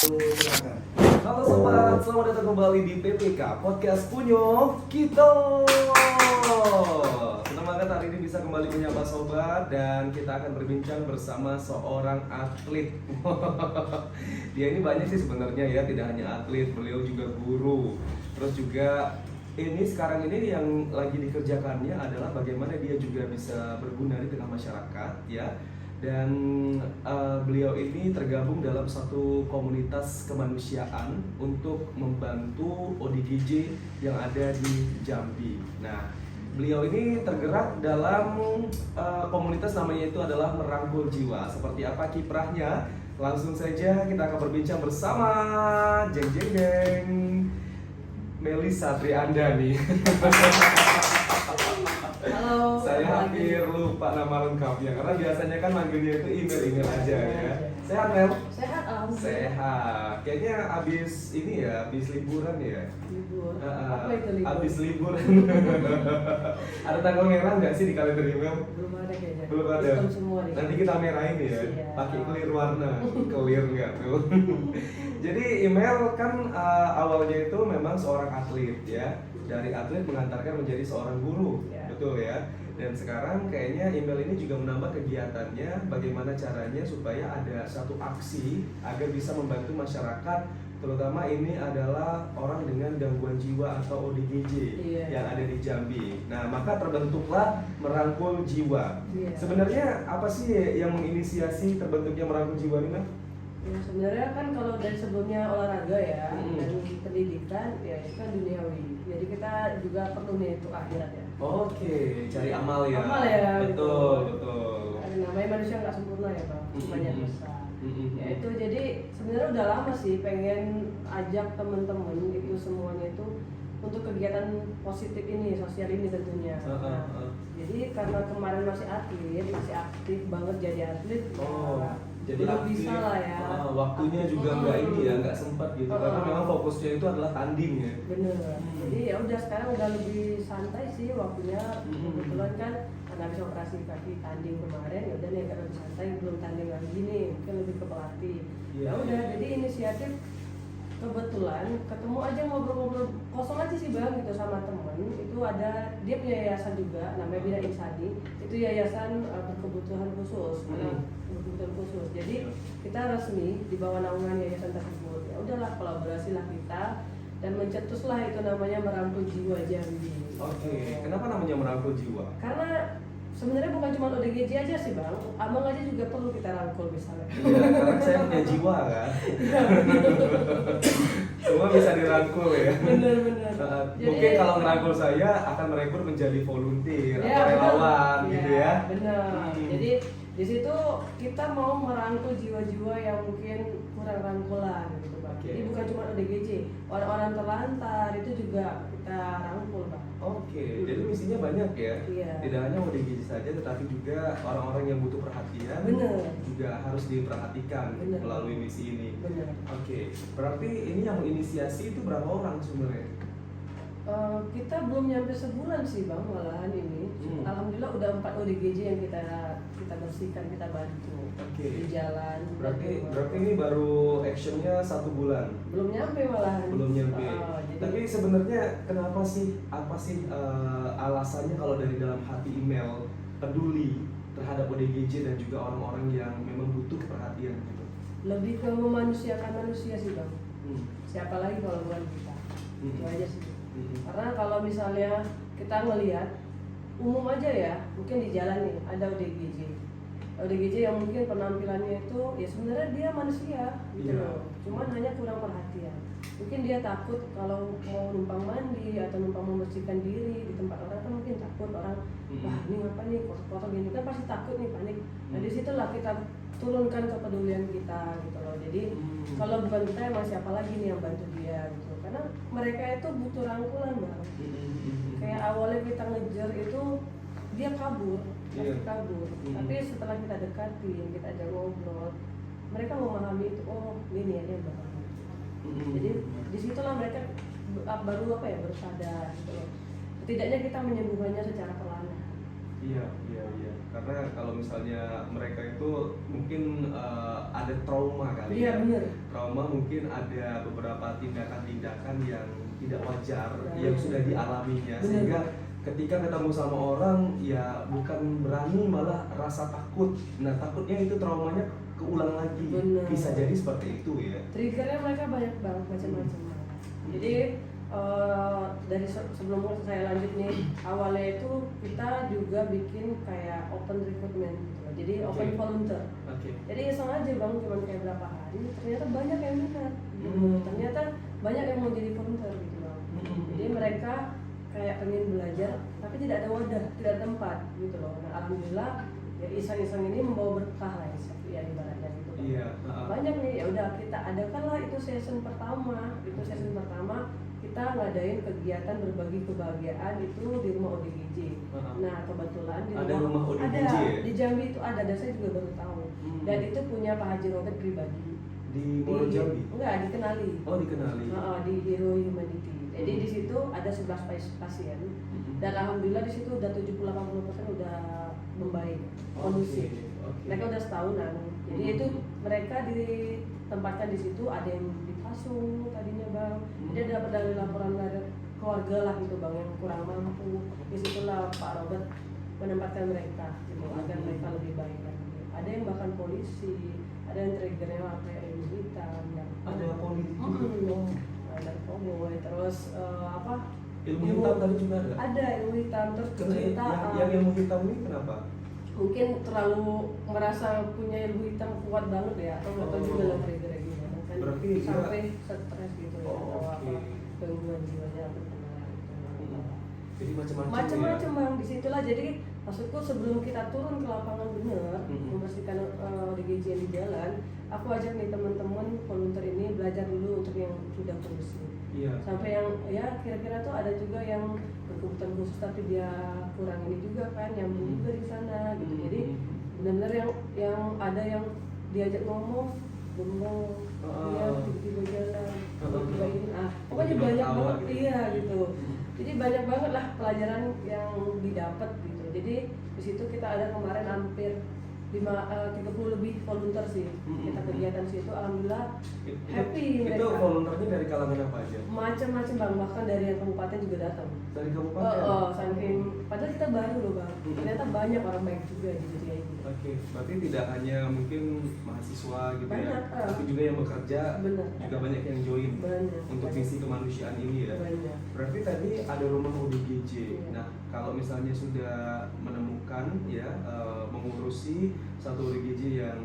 Halo sobat, selamat datang kembali di PPK Podcast Punyo Kito. Senang banget hari ini bisa kembali menyapa sobat dan kita akan berbincang bersama seorang atlet. Dia ini banyak sih sebenarnya ya, tidak hanya atlet, beliau juga guru. Terus juga ini sekarang ini yang lagi dikerjakannya adalah bagaimana dia juga bisa berguna di tengah masyarakat ya. Dan beliau ini tergabung dalam satu komunitas kemanusiaan untuk membantu ODGJ yang ada di Jambi. Nah, beliau ini tergerak dalam komunitas namanya itu adalah Merangkul Jiwa. Seperti apa kiprahnya? Langsung saja kita akan berbincang bersama jeng jeng jeng Melisa Triandani. Halo. Saya hampir lupa nama lengkapnya karena biasanya kan manggilnya itu email aja ya. Sehat Mel? Sehat, alhamdulillah. Sehat. Kayaknya abis ini ya, abis liburan ya. Libur. Apa itu libur? Abis liburan. Ada tanggal merah nggak sih di kalender email? Belum ada kayaknya. Belum ada. Hitam semua nih. Nanti kita merahin ya. Siap. Pakai clear warna. Clear nggak tuh? Jadi email kan awalnya itu memang seorang atlet ya. Dari atlet mengantarkan menjadi seorang guru, Ya. betul ya. Dan sekarang kayaknya email ini juga menambah kegiatannya, bagaimana caranya supaya ada satu aksi agar bisa membantu masyarakat, terutama ini adalah orang dengan gangguan jiwa atau ODGJ yang ada di Jambi. Nah, maka terbentuklah Merangkul Jiwa. Iya. Sebenarnya apa sih yang menginisiasi terbentuknya Merangkul Jiwa ini, Mas? Ya, sebenarnya kan kalau dari sebelumnya olahraga ya dan pendidikan ya itu kan duniawi. Jadi kita juga perlu nih untuk akhirat ya. Oke, cari amal ya. Amal ya, Betul, gitu. betul. Namanya manusia nggak sempurna ya bang, banyak dosa. Ya itu Mm-mm. jadi sebenarnya udah lama sih pengen ajak temen-temen itu semuanya itu untuk kegiatan positif ini, sosial ini tentunya. Nah, jadi karena kemarin masih aktif banget jadi atlet. Oh, ya, jadi belum aktif. bisa lah ya. Waktunya juga nggak ini ya, nggak sempat gitu. Karena memang fokusnya itu adalah tanding ya. Bener. Jadi ya udah sekarang udah lebih santai sih waktunya. Kebetulan kan karena habis operasi kaki tanding kemarin, ya udah nih agak lebih santai, belum tanding lagi nih, mungkin lebih ke pelatih. Iya. Ya udah, jadi inisiatif kebetulan ketemu aja ngobrol-ngobrol kosong aja sih bang gitu sama temen. Itu ada dia punya yayasan juga namanya Bina Insani. Itu yayasan berkebutuhan khusus, berkebutuhan khusus. Jadi kita resmi di bawah naungan yayasan tersebut. Ya udahlah, kolaborasi lah kita dan mencetuslah itu namanya Merangkul Jiwa Jambi. Oke, kenapa namanya Merangkul Jiwa? Karena sebenarnya bukan cuma ODGJ aja sih bang, abang aja juga perlu kita rangkul misalnya. Iya, karena saya punya jiwa kan. Semua bisa dirangkul ya. Bener-bener. Mungkin kalau ngerangkul saya akan merekrut menjadi volunteer Ya, atau relawan bener. gitu ya. Benar. Jadi di situ kita mau merangkul jiwa-jiwa yang mungkin kurang rangkulan gitu bang. Oke. Jadi bukan cuma ODGJ, orang-orang terlantar itu juga kita rangkul bang. Oke, jadi misinya banyak ya. Iya. Tidak hanya ODGJ saja, tetapi juga orang-orang yang butuh perhatian Bener. juga harus diperhatikan Bener. melalui misi ini. Benar. Oke, berarti ini yang menginisiasi itu berapa orang sebenarnya? Kita belum nyampe sebulan sih bang malahan ini. Alhamdulillah udah 4 ODGJ yang kita bersihkan, kita bantu Oke. di jalan. Berarti ini baru actionnya 1 bulan. Belum nyampe malahan. Belum nyampe. Jadi, Tapi sebenarnya kenapa sih? Apa sih alasannya kalau dari dalam hati email peduli terhadap ODGJ dan juga orang-orang yang memang butuh perhatian gitu? lebih ke memanusiakan manusia sih bang. Siapa lagi kalau bukan kita? Itu aja sih. Karena kalau misalnya kita ngelihat umum aja ya, mungkin di jalan nih ada ODGJ yang mungkin penampilannya itu ya sebenarnya dia manusia gitu Iya. loh, cuman hanya kurang perhatian. Mungkin dia takut kalau mau numpang mandi atau numpang membersihkan diri di tempat orang kan mungkin takut orang, wah ini apa nih kotor-kotor gini kan pasti takut nih, panik. Nah disitulah kita turunkan kepedulian kita gitu loh. Jadi kalau bukan kita emang siapa lagi nih yang bantu dia gitu, karena mereka itu butuh rangkulan bang. Kayak awalnya kita ngejar itu dia kabur, pasti kabur. Tapi setelah kita dekatin, kita ajak ngobrol, mereka memahami itu, oh ini ya bang. Jadi disitulah mereka baru bersadar gitu loh. Setidaknya kita menyembuhkannya secara perlahan. Iya, iya, iya. Karena kalau misalnya mereka itu mungkin ada trauma kali Iya ya. bener. Trauma mungkin ada beberapa tindakan-tindakan yang tidak wajar Nah, yang sudah dialaminya, bener. sehingga ketika ketemu sama orang ya bukan berani malah rasa takut. Nah, takutnya itu traumanya keulang lagi. Bener. Bisa jadi seperti itu ya. Triggernya mereka banyak banget macam-macam. Jadi dari sebelum saya lanjut nih, awalnya itu kita juga bikin kayak open recruitment gitu. Jadi open Oke. volunteer. Oke. Jadi iseng aja bang, cuma kayak berapa hari, ternyata banyak yang minat. Ternyata banyak yang mau jadi volunteer gitu bang. Jadi mereka kayak pengen belajar, tapi tidak ada wadah, tidak ada tempat gitu loh. Nah alhamdulillah ya iseng-iseng ini membawa berkah lah ya ibaratnya gitu. Bang. Iya. Banyak nih, ya udah kita adakanlah itu season pertama. Itu season pertama kita ngadain kegiatan berbagi kebahagiaan itu di rumah ODGJ. Nah kebetulan di Ada rumah ODGJ ada ya? di Jambi itu ada, dan saya juga baru tahu. Dan itu punya Pak Haji Robert pribadi. Di Muaro Jambi. Enggak, dikenali. Oh, dikenali. Di Hero Humanity. Jadi di situ ada 11 pasien. Dan alhamdulillah di situ udah 70-80% udah membaik, kondusif. Oke. Mereka udah setahunan. Jadi itu mereka ditempatkan di situ, ada yang dipasung tadinya bang. Jadi ada dapat dari laporan dari keluarga lah gitu bang yang kurang mampu. Disitulah Pak Robert menempatkan mereka gitu, agar mereka lebih baik lagi. Ada yang bahkan polisi, ada yang triggernya kayak ilmu hitam, Ada politik juga. ada cowboy, terus Ilmu hitam tadi juga ada. ada ilmu hitam, terus Karena cerita yang ilmu hitam ini kenapa? mungkin terlalu merasa punya ilmu hitam kuat banget ya, atau nggak tahu juga lah triggernya gimana kan. Berarti dia- sampai stres gitu ya, atau oke. gangguan jiwanya atau gimana gitu. Jadi macam-macam. Macam-macam bang, disitulah. Jadi maksudku sebelum kita turun ke lapangan bener membersihkan ODGJ yang di jalan, aku ajak nih teman-teman volunteer ini belajar dulu untuk yang sudah kondusif. Iya. Sampai yang ya kira-kira tuh ada juga yang berkebutuhan khusus tapi dia kurang ini juga kan, yang juga di sana gitu. Jadi benar-benar yang ada yang diajak ngomong bengong, dia tiba-tiba jalan, tiba-tiba ini, pokoknya Tiba-tiba banyak ketawa banget gitu. iya gitu. Jadi banyak banget lah pelajaran yang didapat gitu. Jadi di situ kita ada kemarin hampir 30 lebih volunteer sih. Kita kegiatan situ alhamdulillah happy Itu mereka. volunteernya dari kalangan apa aja? Macam-macam bang, bahkan dari yang kabupaten juga datang. Dari kabupaten. Saking padahal kita baru loh bang. Ternyata banyak orang baik juga di Jogja ini. Oke, berarti tidak hanya mungkin mahasiswa gitu Banyak, ya, tapi juga yang bekerja, Benar. juga banyak yang join Banyak. untuk misi kemanusiaan ini ya. Banyak. Berarti tadi ada rumah ODGJ. Iya. Nah, kalau misalnya sudah menemukan ya mengurusi satu ODGJ yang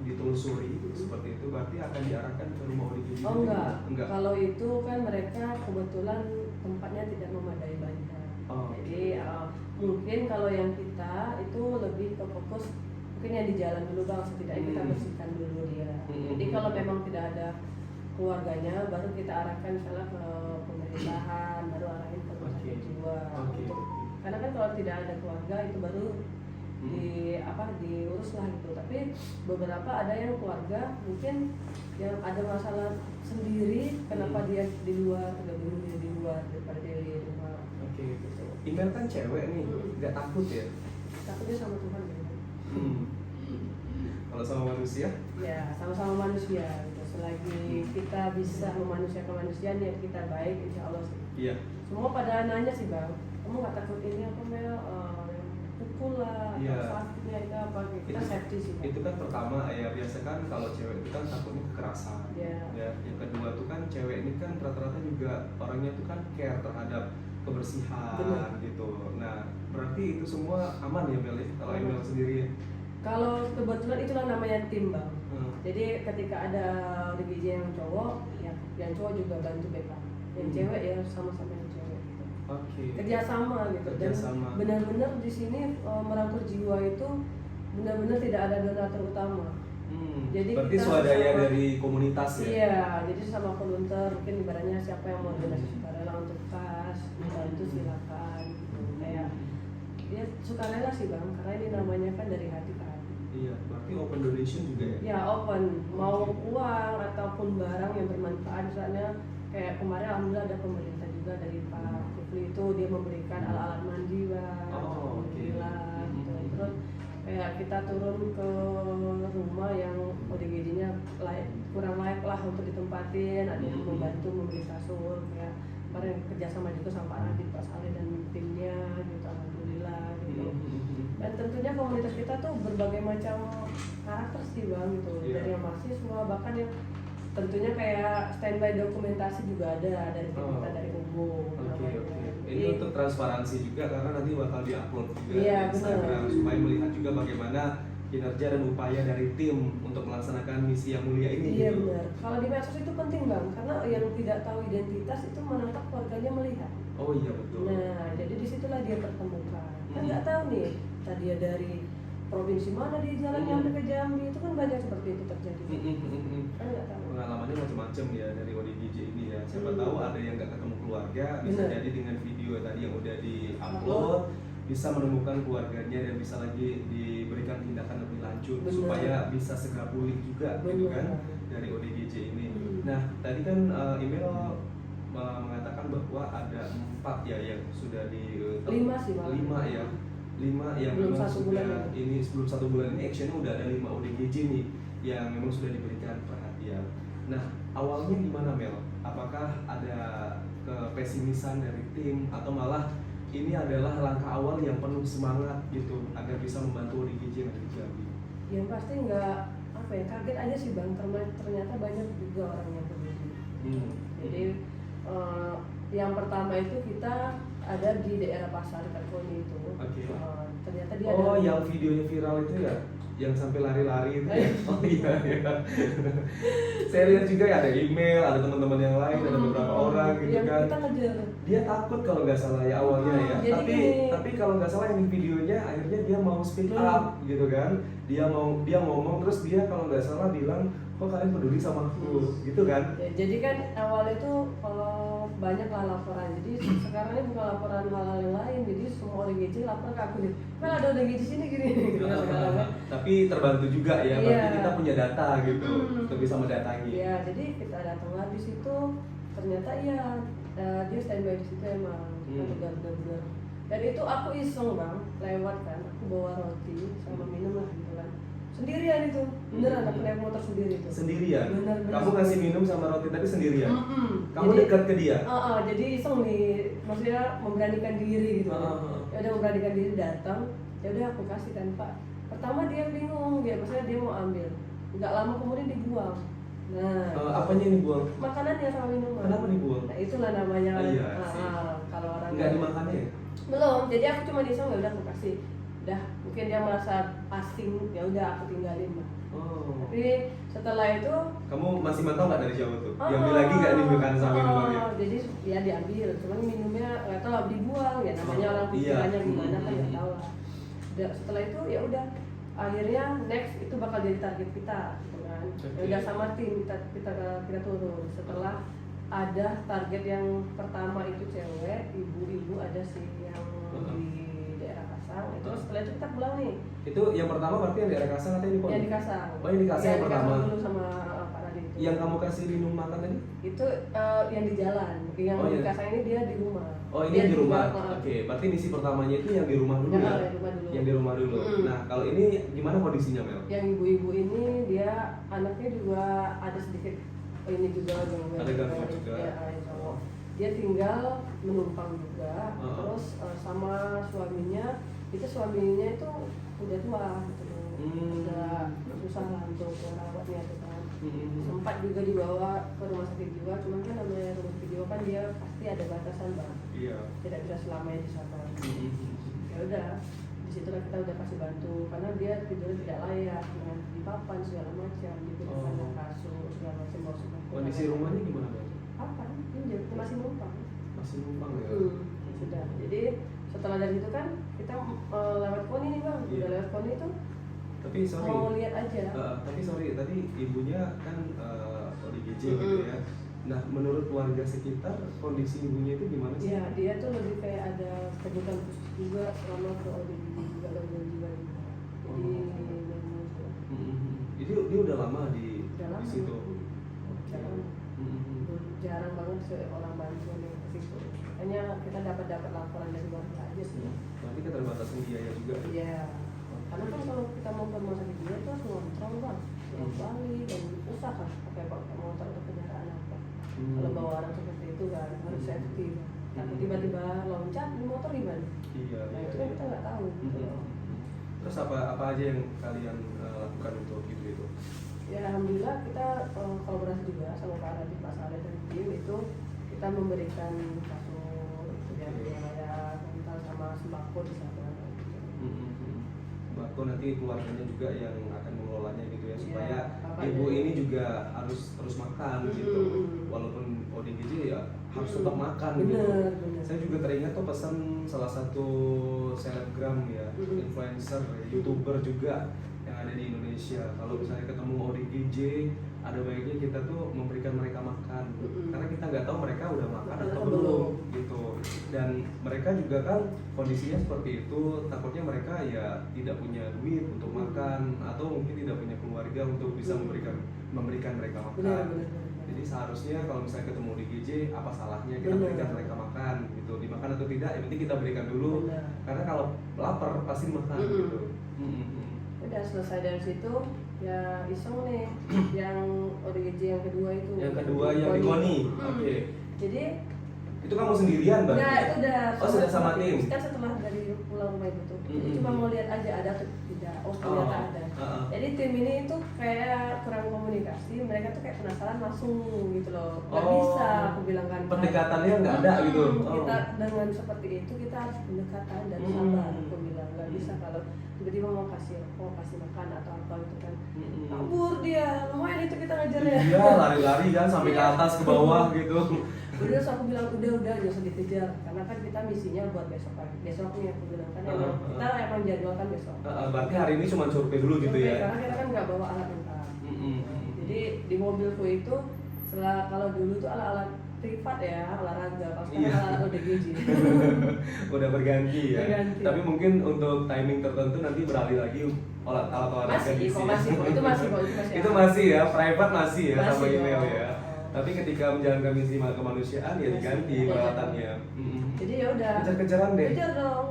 ditelusuri seperti itu, berarti akan diarahkan ke rumah ODGJ. Oh itu enggak. enggak. Kalau itu kan mereka kebetulan tempatnya tidak memadai banyak. Oh. Jadi mungkin kalau yang kita itu lebih ke fokus mungkin yang di jalan dulu bang, setidaknya kita bersihkan dulu dia. Jadi kalau memang tidak ada keluarganya, baru kita arahkan misalnya ke pemerintahan, baru arahin ke rumah sakit jiwa. Oke. Karena kan kalau tidak ada keluarga itu baru diurus lah gitu. Tapi beberapa ada yang keluarga mungkin yang ada masalah sendiri, kenapa dia di luar, tidak bunuh dia di luar daripada dia di rumah. Oke. Email kan cewek nih, nggak takut ya? Takutnya sama Tuhan ya. Kalau sama manusia? Ya sama-sama manusia gitu. Selagi kita bisa memanusiakan manusia, niat kita baik, insya Allah sih. Iya. Semua pada nanya sih bang, kamu nggak takut ini apa Mel? Pukul lah, Iya. atau sakitnya itu apa? Kita safety sih bang. Itu kan pertama ya, biasa kan kalau cewek itu kan takutnya kekerasan. Iya. Ya, yang kedua tuh kan cewek ini kan rata-rata juga orangnya tuh kan care terhadap kebersihan. Benar. Gitu. Nah, berarti itu semua aman ya Mel ya, kalau Aman. Emel sendiri ya? Kalau kebetulan itulah namanya tim bang. Jadi ketika ada ODGJ yang cowok, ya yang cowok juga bantu backup. Yang cewek ya sama-sama yang cewek. Gitu. Oke. Kerjasama gitu. Kerjasama. Dan benar-benar di sini merangkul jiwa itu benar-benar tidak ada donatur utama. Jadi berarti kita swadaya sama- dari komunitas ya? Iya, jadi sama volunteer mungkin ibaratnya siapa yang mau donasi sukarela untuk kas, itu silakan. Gitu. Kayak dia sukarela sih bang, karena ini namanya kan dari hati ke hati. Iya, berarti open donation juga ya? Ya open, mau uang ataupun barang yang bermanfaat, misalnya kayak kemarin alhamdulillah ada pemerintah juga dari Pak Kifli itu dia memberikan alat-alat mandi bang, Oh, oke. alhamdulillah kita turun ke rumah yang ODGJ-nya kurang layak lah untuk ditempatin, ada yang membantu membeli kasur, kayak kemarin kerjasama juga sama Pak Radit, Pak Saleh dan timnya gitu, alhamdulillah gitu. Dan tentunya komunitas kita tuh berbagai macam karakter sih Bang gitu, dari yang mahasiswa bahkan yang tentunya kayak standby dokumentasi juga ada dari kita dari UBO. Oke. Ini untuk transparansi juga karena nanti bakal diupload juga Iya, di Instagram supaya melihat juga bagaimana kinerja dan upaya dari tim untuk melaksanakan misi yang mulia ini. Iya gitu. benar. Kalau di medsos itu penting Bang, karena yang tidak tahu identitas itu menangkap keluarganya melihat. Oh iya betul. Nah, jadi disitulah dia pertemukan. Kan nggak tahu nih, tadi dia dari provinsi mana di jalan nyampe ke Jambi, itu kan banyak seperti itu terjadi. Kan nggak tahu. Pengalamannya macam-macam ya dari ODGJ ini ya. Siapa tahu ada yang nggak ketemu keluarga, bisa Bener. jadi dengan video tadi yang udah di-upload bisa menemukan keluarganya dan bisa lagi diberikan tindakan lebih lanjut. Bener. Supaya bisa segera pulih juga gitu kan dari ODGJ ini. Nah tadi kan email mengatakan bahwa ada 4 ya yang sudah di 5 sih Bang. 5 ya. 5 yang Belum memang 1 sudah bulan ini sebelum 1 bulan ini actionnya udah ada 5 ODGJ nih yang memang sudah diberikan perhatian. Nah awalnya gimana Mel? Apakah ada kepesimisan dari tim atau malah ini adalah langkah awal yang penuh semangat gitu agar bisa membantu ODGJ yang ada di Jambi? Yang pasti nggak apa ya, kaget aja sih Bang, ternyata banyak juga orang yang peduli. Jadi yang pertama itu kita ada di daerah Pasar Karkoni itu. Ternyata dia ada. Yang videonya viral itu ya, yang sampai lari-lari itu ya? Oh iya. Saya lihat juga ya ada email, ada teman-teman yang lain, ada beberapa orang gitu yang kan. kita ngejar. Dia takut kalau nggak salah ya awalnya ya. Jadi Tapi kalau nggak salah yang di videonya akhirnya dia mau speak up gitu kan. Dia ngomong terus dia kalau nggak salah bilang, kok kalian peduli sama aku gitu kan. Ya, jadi kan awal itu banyak lah laporan. Jadi sekarang ini bukan laporan hal-hal yang lain. Jadi semua ODGJ lapor ke aku nih. Kan ada ODGJ sini gini. Tapi terbantu juga ya, berarti kita punya data gitu, kita bisa mendatangi. Iya, jadi kita datanglah di situ. Ternyata iya, dia standby di situ emang. Benar-benar. Dan itu aku iseng Bang, lewat kan. Aku bawa roti sama minum lah gitu kan. Sendirian itu, beneran aku naik motor sendiri itu. Sendirian? Bener. Kamu ngasih minum sama roti tadi sendirian? Kamu Jadi, dekat ke dia? jadi iseng nih, maksudnya memberanikan diri gitu. Ya udah memberanikan diri datang, ya udah aku kasih kan Pak. Pertama dia bingung, maksudnya dia mau ambil. Nggak lama kemudian dibuang. Nah, apanya yang dibuang? makanannya sama minuman. Kenapa dibuang? Nah itulah namanya. Iya, kalau orang nggak dimakannya ya? belum, jadi aku cuma iseng ya udah aku kasih. Udah, mungkin dia merasa asing, ya udah aku tinggalin lah. Tapi setelah itu kamu masih mantau nggak dari jauh tuh? Diambil lagi nggak nih makanan sama minumannya? Jadi ya diambil, cuman minumnya nggak tahu dibuang ya, namanya orang pikirannya gimana kan nggak tahu lah. Setelah itu ya udah, akhirnya next itu bakal jadi target kita gitu kan. Ya udah sama tim kita turun. Setelah ada target yang pertama itu cewek, ibu-ibu ada sih yang di daerah Kasang. Itu setelah itu kita pulang nih. Itu yang pertama berarti yang di daerah Kasang atau yang di Pondok? Yang di Kasang. Oh yang di Kasang yang pertama. Dulu sama Pak Radit itu. Yang kamu kasih minum makan tadi? Itu yang di jalan. Yang di Kasang ini dia di rumah. Oh ini yang di rumah. Oke, berarti misi pertamanya itu yang di rumah dulu ya? Yang di rumah dulu. Nah kalau ini gimana kondisinya Mel? Yang ibu-ibu ini dia anaknya juga ada sedikit ini juga ada gangguan juga. Ya, dia tinggal menumpang juga. Terus sama suaminya itu itu udah tua gitu. Udah susah lah untuk merawatnya gitu kan. Sempat juga dibawa ke rumah sakit jiwa, cuman kan namanya rumah sakit jiwa kan dia pasti ada batasan Bang. Iya. Tidak bisa selamanya di sana. Ya udah, disitulah kita udah kasih bantu karena dia tidurnya tidak layak, dengan di papan segala macam, dipindahkan kasur segala macam bawa semua. Kondisi rumahnya gimana Bang? Papan, pinjam, masih numpang. Masih numpang ya. Sudah. Jadi setelah dari itu kan kita lewat Koni nih Bang, udah lewat Koni itu. Tapi sorry. Mau lihat aja. Tapi sorry tadi ibunya kan ODGJ gitu ya. Nah menurut warga sekitar kondisi ibunya itu gimana sih? Iya, dia tuh lebih kayak ada kebutuhan khusus juga selama ke ODGJ juga gangguan jiwa juga. Jadi dia udah lama di situ. Jarang banget orang bantu yang ke situ. Hanya kita dapat laporan dari warga aja sih. Berarti keterbatasan biaya juga. Iya. Karena kan kalau kita mau balik dan susah kan pakai motor atau kendaraan apa. Kalau bawa orang seperti itu kan harus safety. Takut tiba-tiba loncat di motor gimana? Iya. Nah itu kan kita nggak tahu. Gitu loh. Terus apa aja yang kalian lakukan untuk itu? Ya alhamdulillah kita kolaborasi juga sama Pak Radit, Pak Saleh dan tim itu kita memberikan kasur, kemudian ada kental sama sembako di sana. Sembako nanti keluarganya juga yang akan mengelolanya gitu ya, supaya bapaknya. ibu ini juga harus terus makan gitu, walaupun ODGJ ya harus tetap makan gitu. Bener. Saya juga teringat tuh pesan salah satu selebgram ya, influencer, youtuber juga yang ada di Indonesia. Kalau misalnya ketemu ODGJ, ada baiknya kita tuh memberikan mereka makan, karena kita nggak tahu mereka udah makan atau belum gitu. Dan mereka juga kan kondisinya seperti itu, takutnya mereka ya tidak punya duit untuk makan atau mungkin tidak punya keluarga untuk bisa memberikan mereka makan. Bener. Jadi seharusnya kalau misalnya ketemu di GJ, apa salahnya kita berikan mereka makan gitu. Dimakan atau tidak, yang penting kita berikan dulu. Bener. Karena kalau lapar pasti makan gitu. Udah selesai dari situ ya iseng nih yang ODGJ yang kedua itu. Yang kedua yang di Koni. Oke. Jadi itu kamu sendirian berarti? Nah, itu udah. Oh, sudah sama tim. Kan setelah dari pulang rumah itu tuh. Cuma mau lihat aja ada atau tidak. Oh, ternyata ada. Jadi tim ini tuh kayak kurang komunikasi, mereka tuh kayak penasaran langsung gitu loh. Gak bisa aku bilang kan. Pendekatannya nggak ada gitu. Kita dengan seperti itu kita harus pendekatan dan sabar. Aku bilang nggak bisa kalau tiba-tiba mau kasih makan atau apa gitu kan. Kabur dia, lumayan itu kita ngejarnya. Iya, lari-lari kan sampai ke atas ke bawah gitu. Udah, so aku bilang udah jangan usah dikejar karena kan kita misinya buat besoknya aku bilang kan kita emang jadwalkan besok. Berarti hari ini cuma survei dulu gitu ya? Karena kita kan nggak bawa alat lengkap. Jadi di mobilku itu kalau dulu tuh alat-alat privat ya, olahraga, kalau sekarang alat ODGJ. Udah berganti ya. Berganti. Tapi mungkin untuk timing tertentu nanti beralih lagi alat olahraga di sini. Masih kok. Itu masih ya, private masih ya sama Masih, email kok. ya. Tapi ketika menjalankan misi kemanusiaan ya diganti peralatannya. Jadi ya udah. Kejar-kejaran deh. Kejar dong.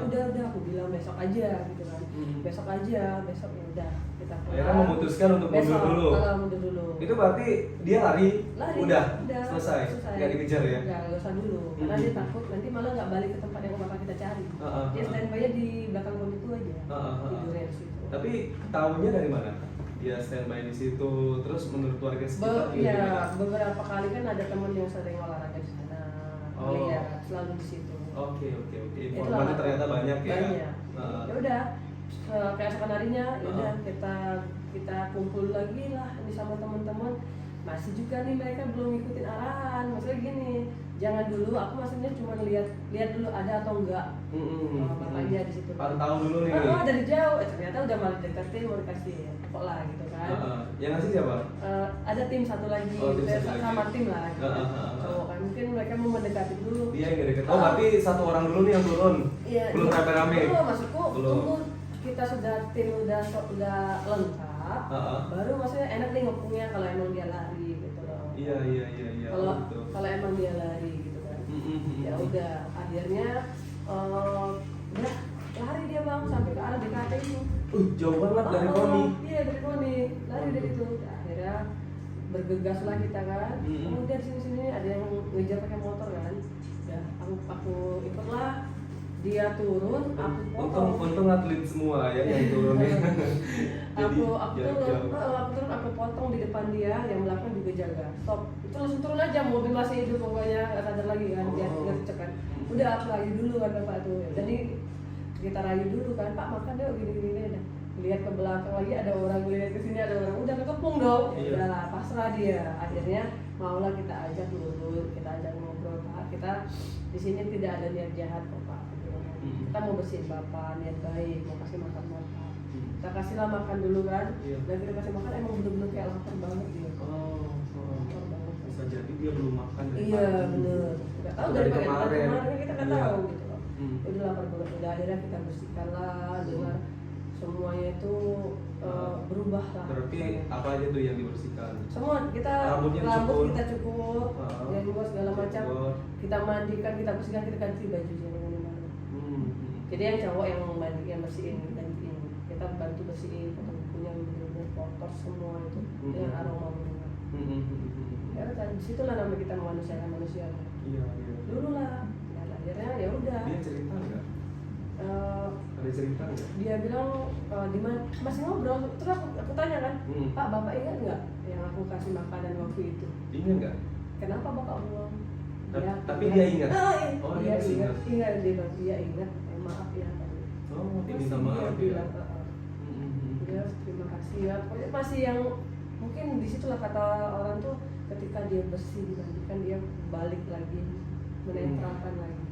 Ya udah aku bilang besok aja gitu kan. Besok ya udah kita pulang. Akhirnya memutuskan untuk mundur dulu. Mundur dulu. Itu berarti dia lari. Udah selesai. Nggak dikejar ya? Nggak usah dulu. Karena dia takut nanti malah nggak balik ke tempat yang bakal kita cari. Dia standby-nya di belakang pohon itu aja. Tidurnya di situ. Tapi tahunya dari mana? Dia standby di situ, terus menurut warga sekitar ya beberapa kali kan ada teman yang sering olahraga di sana, lihat selalu di situ. Oke. Informannya ternyata banyak ya. Banyak. Ya udah, keesokan harinya, ya udah kita kumpul lagi lah ini sama teman-teman. Masih juga nih mereka belum ngikutin arahan. Maksudnya gini, jangan dulu. Aku maksudnya cuma lihat dulu ada atau enggak. Makanya di situ. Tahu dulu nih. Dari jauh, ternyata udah malah deketin mau dikasih kok lah gitu kan. Yang ngasih siapa? Ada tim satu lagi, sama tim lah. Gitu. Cowok kan mungkin mereka mau mendekati dulu. Dia yang deket. Oh, berarti satu orang dulu nih yang turun. Iya. Belum rame-rame. Belum, maksudku belum. tunggu kita tim udah lengkap. Baru maksudnya enak nih ngepungnya kalau emang dia lari gitu loh. Iya. Kalau emang dia lari gitu kan. Ya udah, akhirnya udah lari dia bang sampai ke arah DKT itu. Jauh banget dari Koni. Iya dari Koni, lari dari itu. Akhirnya bergegas lah kita kan. Kemudian sini ada yang ngejar pakai motor kan. Ya aku ikutlah. Dia turun, aku potong. Untung atlet semua ya yang turun ya. Aku turun, aku potong di depan dia, yang belakang juga jaga. Stop. Itu langsung turun aja, mobil masih hidup pokoknya, nggak sadar lagi kan, dia cekan. Udah aku rayu dulu kan bapak tuh. Jadi kita rayu dulu kan, Pak makan deh gini-gini deh. Lihat ke belakang lagi ada orang, lihat ke sini ada orang, udah kekepung dong. Udahlah pasrah dia. Akhirnya maulah kita ajak dulu, kita ajak ngobrol Pak. Kita di sini tidak ada niat jahat kok Pak. Kita mau bersihin bapak, niat baik, mau kasih makan bapak. Kita kasihlah makan dulu kan. Dan kita kasih makan emang bener-bener kayak lapar banget dia. Lapar banget. Bisa jadi dia belum makan dari Iya bener. Nggak tahu dari kemarin kita nggak tahu gitu loh. Udah lapar banget. Udah akhirnya kita bersihkan lah dengan semuanya itu berubah lah. Berarti apa aja tuh yang dibersihkan? Semua kita rambut kita cukur, yang luas segala macam. Kita mandikan, kita bersihkan, kita ganti bajunya dengan yang baru. Jadi yang cowok yang mandi, yang bersihin, gantiin. Kita bantu bersihin, potong tubuhnya benar-benar kotor semua itu dengan aroma bunga. Ya kan disitulah nama kita memanusiakan manusia. Iya, iya. Dulu lah, dan akhirnya ya udah. Dia cerita nggak? Ada cerita nggak? Dia bilang di mana masih ngobrol, terus aku tanya kan, Pak bapak ingat nggak yang aku kasih makanan waktu itu? Ingat nggak? Kenapa bapak belum? Tapi dia ingat. Oh dia dia masih ingat, dia bilang dia ingat. Maaf ya. Oh, Masih minta dia maaf ya. bilang, dia terima kasih ya. Pokoknya masih yang mungkin disitulah kata orang tuh ketika dia bersih dibandingkan dia balik lagi menetralkan lagi.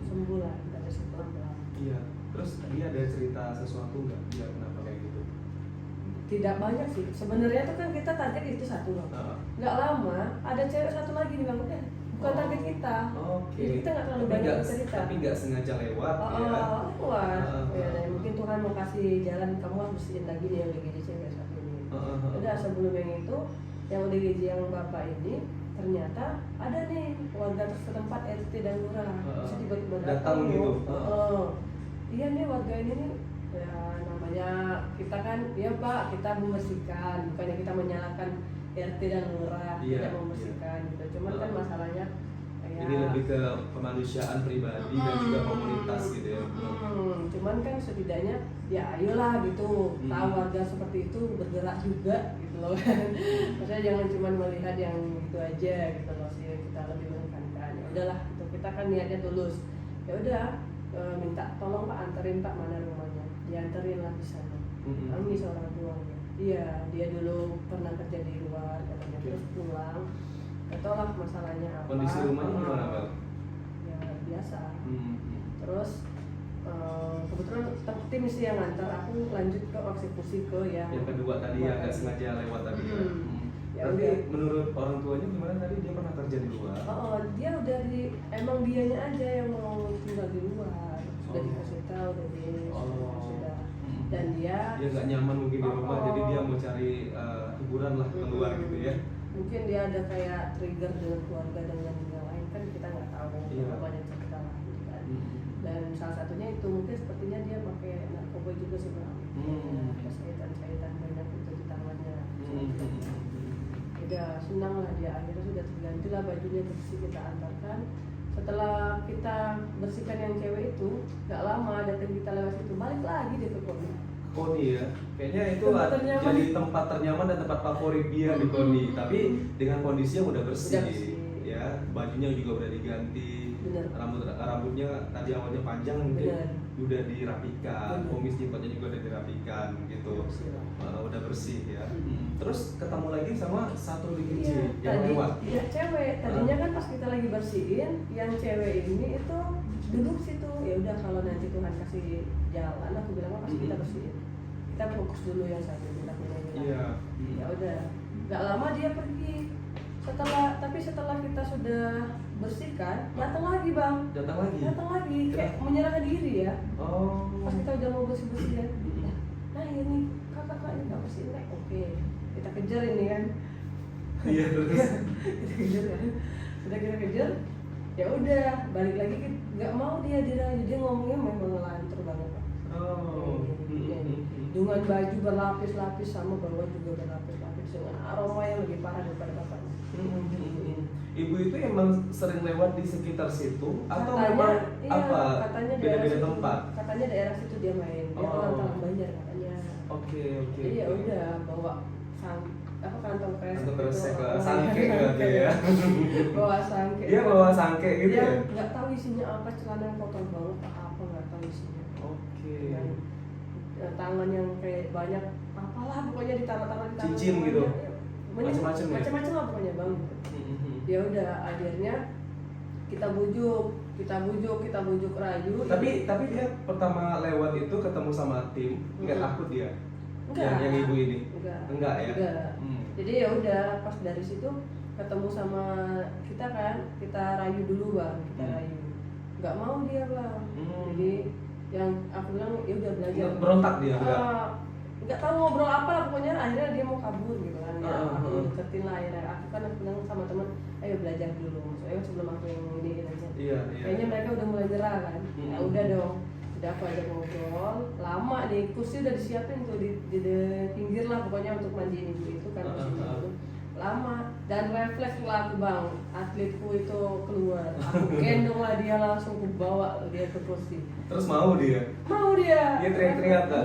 Sembuh lah dari pelan-pelan. Iya. Terus dia ada cerita sesuatu nggak? Dia kenapa kayak gitu? Tidak banyak sih. Sebenarnya tuh kan kita target itu satu loh. Nggak lama ada cewek satu lagi di bangku bukan target kita. Oke. Jadi kita nggak terlalu banyak cerita. Tapi nggak sengaja lewat ya. Lewat. Ya, mungkin Tuhan mau kasih jalan kamu harus bersihin lagi nih yang ODGJ cewek satu ini. Udah sebelum yang itu yang ODGJ yang bapak ini ternyata ada nih warga setempat RT dan lurah. Bisa tiba-tiba datang gitu. Iya nih warga ini nih ya namanya kita kan ya Pak kita membersihkan bukannya kita menyalahkan RT dan lurah tidak membersihkan gitu cuman kan masalahnya kayak ini lebih ke kemanusiaan pribadi dan juga komunitas gitu ya. Cuman kan setidaknya ya ayolah gitu tahu warga seperti itu bergerak juga gitu loh. Maksudnya jangan cuma melihat yang itu aja gitu loh sih kita lebih menekankan ya udahlah gitu kita kan niatnya tulus ya udah minta tolong Pak anterin Pak mana rumahnya dianterin lah di sana. Kami seorang tuanya iya dia dulu pernah kerja di luar katanya terus pulang gak tau lah masalahnya apa. Kondisi rumahnya gimana Bel? Ya biasa. Terus kebetulan tim sih yang ngantar aku lanjut ke eksekusi ke yang kedua tadi yang nggak sengaja lewat tadi ya. Ya tapi udah. Menurut orang tuanya gimana tadi dia pernah kerja di luar? Dia udah emang dianya aja yang mau tinggal di luar sudah dikasih tahu dari sudah dan dia nggak nyaman mungkin di rumah jadi dia mau cari hiburan lah keluar gitu ya. Mungkin dia ada kayak trigger dengan keluarga dengan yang lain kan kita nggak tahu banyak cerita lah gitu kan. Dan salah satunya itu mungkin sepertinya dia pakai narkoba juga sih Bang. Ada sayatan banyak itu di tangannya. Udah senang lah dia akhirnya sudah terganti lah bajunya bersih kita antarkan. Setelah kita bersihkan yang cewek itu nggak lama datang kita lewat situ balik lagi dia ke Koni ya, kayaknya itu jadi tempat ternyaman dan tempat favorit dia di Koni. Tapi dengan kondisi yang udah bersih, ya bajunya juga udah diganti, rambutnya tadi awalnya panjang mungkin udah dirapikan, kumis jimpatnya juga udah dirapikan gitu, udah bersih ya. Terus ketemu lagi sama satu ODGJ yang lewat. Iya cewek, tadinya kan pas kita lagi bersihin, yang cewek ini itu duduk situ. Ya udah kalau nanti Tuhan kasih jalan, aku bilang pasti kita bersihin. Kita fokus dulu yang satu kita punya ini. Ya udah, nggak lama dia pergi. Setelah kita sudah bersihkan, datang lagi Bang. Datang lagi, kayak menyerahkan diri ya. Pas kita udah mau bersih ya. Nah ini kakak ini nggak bersih nih. Oke, kita kejar ini kan. Iya terus. Kita kejar kan. Sudah kita kejar. Ya udah, balik lagi nggak mau dia ngomongnya memang ngelantur banget Pak. Dengan baju berlapis-lapis sama bawah juga berlapis-lapis dengan aroma yang lebih parah daripada bapaknya. Ibu itu emang sering lewat di sekitar situ atau katanya, memang katanya beda-beda tempat? Katanya daerah situ dia main. Dia orang Talang Banjar katanya. Oke. Jadi ya udah bawa kantong kresek ke sangke gitu ya. Bawa sangke. Dia bawa sangke gitu ya. Nggak tahu isinya apa, celana yang kotor banget apa nggak tahu isinya. Oke. Tangan yang kayak banyak apalah pokoknya di tangan cincin gitu. Macam-macam lah pokoknya Bang. Ya udah akhirnya kita bujuk rayu. Tapi dia pertama lewat itu ketemu sama tim, nggak takut dia? Yang ibu ini? Enggak ya? Enggak. Jadi ya udah pas dari situ ketemu sama kita kan, kita rayu dulu Bang, rayu. Nggak mau dia Bang. Jadi yang aku bilang ya udah belajar. Berontak dia nggak tahu ngobrol apa lah pokoknya akhirnya dia mau kabur gitu kan. Aku deketin lah akhirnya aku kan bilang sama teman ayo belajar dulu maksudnya sebelum aku yang ini aja. Kayaknya mereka udah mulai gerah kan. Ya udah dong udah aku ajak ngobrol, lama nih, kursi udah disiapin tuh di pinggir lah pokoknya untuk mandiin ibu itu kan kursi itu. Lama dan refleks lah aku bang, atletku itu keluar, aku gendong lah dia, langsung aku bawa dia ke kursi. Terus mau dia? Mau dia. Dia teriak-teriak kan?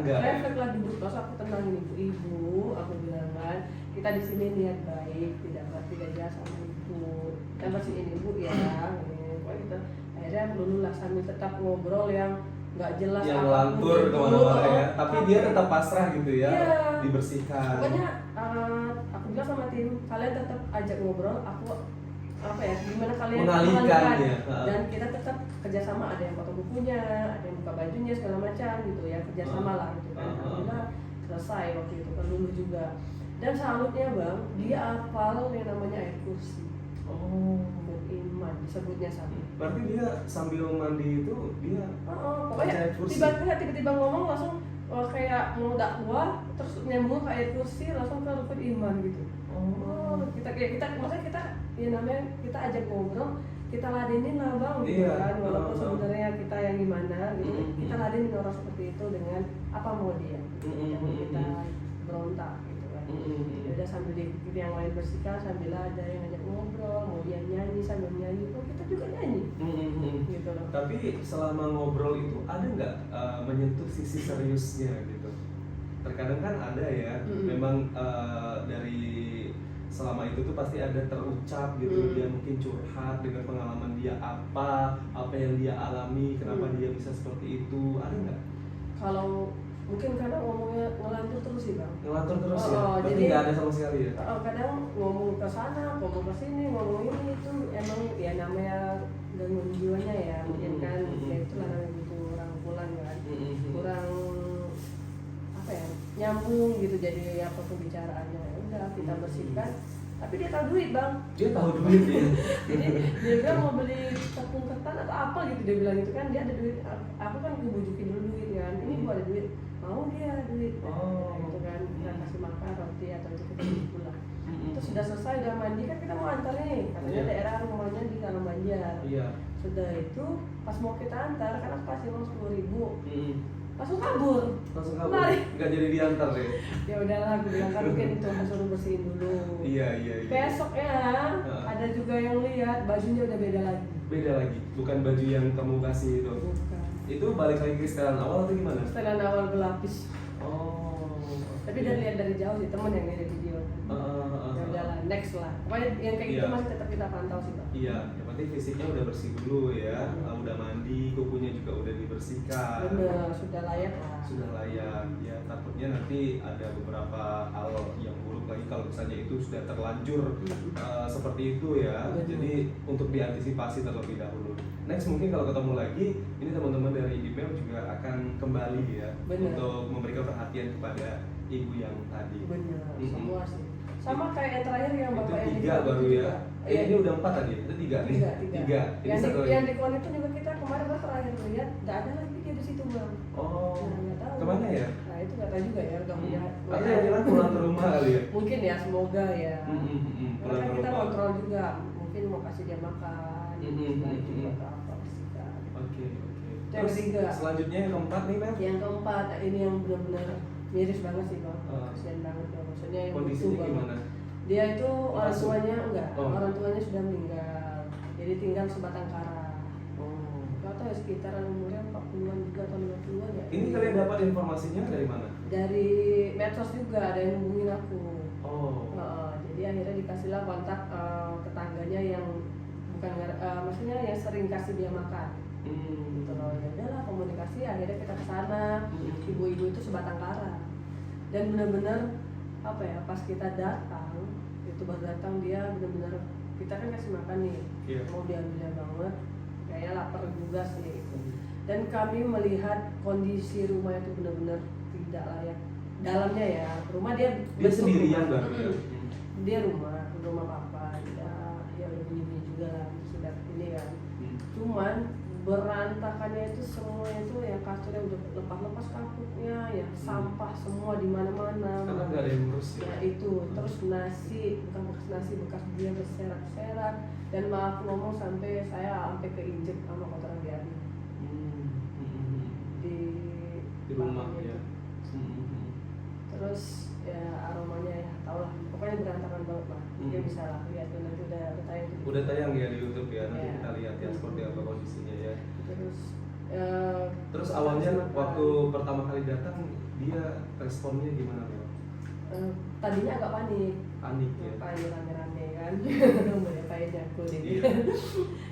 Enggak. Refleks lah duduk, terus aku tenangin ibu, aku bilang kan, kita di sini niat baik, tidak jahat sama ibu, kita bersihin ibu ya, pokoknya kita akhirnya lulu lah sambil tetap ngobrol yang nggak jelas yang apapun lantur itu. kemana-mana ya, tapi dia tetap pasrah gitu ya, Iya. dibersihkan. Pokoknya aku bilang sama tim, kalian tetap ajak ngobrol, aku apa ya, gimana kalian mengalihkan ya. dan kita tetap kerjasama, ada yang foto bukunya, ada yang buka bajunya segala macam gitu ya, kerjasama lah gitu kan. Alhamdulillah selesai waktu itu kan dulu juga. Dan salutnya bang, dia hafal yang namanya ayat kursi. Oh, Iman disebutnya sama. berarti dia sambil mandi itu dia Pokoknya ayat kursi. tiba-tiba ngomong langsung kayak mau dakwah, terus nyambung ke ayat kursi langsung ke rukun iman gitu. Kita maksudnya kita ya namanya kita ajak ngobrol, kita ladenin lah bang gitu kan, walaupun sebenarnya kita yang gimana gitu, kita ladenin orang seperti itu dengan apa mau dia, jangan kita berontak gitu kan. Udah sambil yang lain bersihkan, sambil ada yang ngajak ngobrol, mau dia nyanyi sambil nyanyi, kita juga nyanyi gitu loh. Tapi selama ngobrol itu ada nggak menyentuh sisi seriusnya gitu? Terkadang kan ada ya, memang dari selama itu tuh pasti ada terucap gitu, dia mungkin curhat dengan pengalaman dia apa yang dia alami, kenapa dia bisa seperti itu, ada nggak? Kalau mungkin kadang ngomongnya ngelantur terus sih bang. Ngelantur terus ya? Berarti Jadi nggak ada sama sekali ya? Kadang ngomong ke sana, ngomong ke sini, ngomong ini itu emang ya namanya gangguan jiwanya ya, mungkin kan ya itulah namanya gitu, orang pulang kan, kurang apa ya, nyambung gitu, jadi apa pembicaraannya. Udah kita bersihkan, tapi dia tahu duit bang. Dia tahu duit ya? Jadi dia bilang mau beli tepung ketan atau apa gitu, dia bilang gitu kan, dia ada duit, aku kan bujukin dulu duit kan, ini gua ada duit, mau dia duit, gitu kan, kita kasih makan roti atau itu kita beli pulang. Terus sudah selesai, udah mandi kan kita mau antar nih, katanya daerah rumahnya di Dalam Banjar. Sudah itu pas mau kita antar, karena aku kasih uang 10.000, langsung kabur. Nggak jadi diantar ya? Ya udahlah, aku bilang kan mungkin itu aku suruh bersihin dulu. Iya. Besoknya ada juga yang lihat bajunya udah beda lagi. Beda lagi, bukan baju yang kamu kasih itu. Bukan. Itu balik lagi ke setelan awal atau gimana? Setelan awal berlapis. Tapi Iya. udah lihat dari jauh sih, temen yang ngedit video. Ya udahlah, next lah. Pokoknya yang kayak gitu masih tetap kita pantau sih Pak. Iya, yang penting fisiknya udah bersih dulu ya, udah mandi, kukunya juga udah dibersihkan. Bener, sudah layak lah. Sudah layak, ya takutnya nanti ada beberapa hal yang buruk lagi kalau misalnya itu sudah terlanjur seperti itu ya. Jadi untuk diantisipasi terlebih dahulu. Next mungkin kalau ketemu lagi, ini teman-teman dari email juga akan kembali ya. Untuk memberikan perhatian kepada ibu yang tadi. Bener, semua sih. Sama kayak yang terakhir yang bapak itu yang 3 baru ya. Ini udah 4 tadi, itu 3 nih. 3. Yang di kon itu juga kita kemarin baru terakhir lihat, nggak ada lagi dia di situ bang. Nggak tahu. Kemana ya? Nah itu nggak tahu juga ya, nggak punya. Atau yang jelas pulang ke rumah kali ya? Mungkin ya, semoga ya. Pulang Karena ke kita rumah. kontrol juga, mungkin mau kasih dia makan, atau apa bersihkan. Oke. Yang ketiga. Selanjutnya yang keempat nih Mel. Yang keempat, ini yang benar-benar miris banget sih bang, kasihan banget ya, maksudnya yang kondisinya itu, gimana? Dia itu orang tuanya enggak, Oh. orang tuanya sudah meninggal, jadi tinggal sebatang kara. Gak tau ya, sekitaran umurnya 40-an juga atau 50-an ya. Ini kalian dapat informasinya dari mana? Dari medsos juga, ada yang hubungin aku. Jadi akhirnya dikasihlah kontak tetangganya yang bukan maksudnya yang sering kasih dia makan. Gitu loh, ya udahlah komunikasi, akhirnya kita ke sana. Ibu-ibu itu sebatang kara. Dan benar-benar apa ya, pas kita datang, itu baru datang dia benar-benar, kita kan kasih makan nih, mau diambilnya banget, kayaknya lapar juga sih. Dan kami melihat kondisi rumah itu benar-benar tidak layak. Dalamnya ya, rumah dia sendirian rumah. banget. Dia rumah papa, ya udah bunyi-bunyi juga lah, sudah ini kan. Cuman berantakannya itu semua itu yang kasturnya udah lepas-lepas kapuknya, ya sampah semua di mana-mana. Karena nggak ada yang ngurus ya. Ya itu, terus nasi, bukan bekas nasi, bekas dia berserak-serak. Dan maaf ngomong sampai saya sampai keinjek sama kotoran dia. Dia bisa lah lihat tuh, nanti udah tayang tuh. Udah tayang ya di YouTube ya, nanti Iya. kita lihat ya seperti apa kondisinya ya. Terus Awalnya kasih makan. waktu pertama kali datang dia responnya gimana Bel? Tadinya agak panik Ya. ngapain rame-rame kan ngapain aku jadi Iya.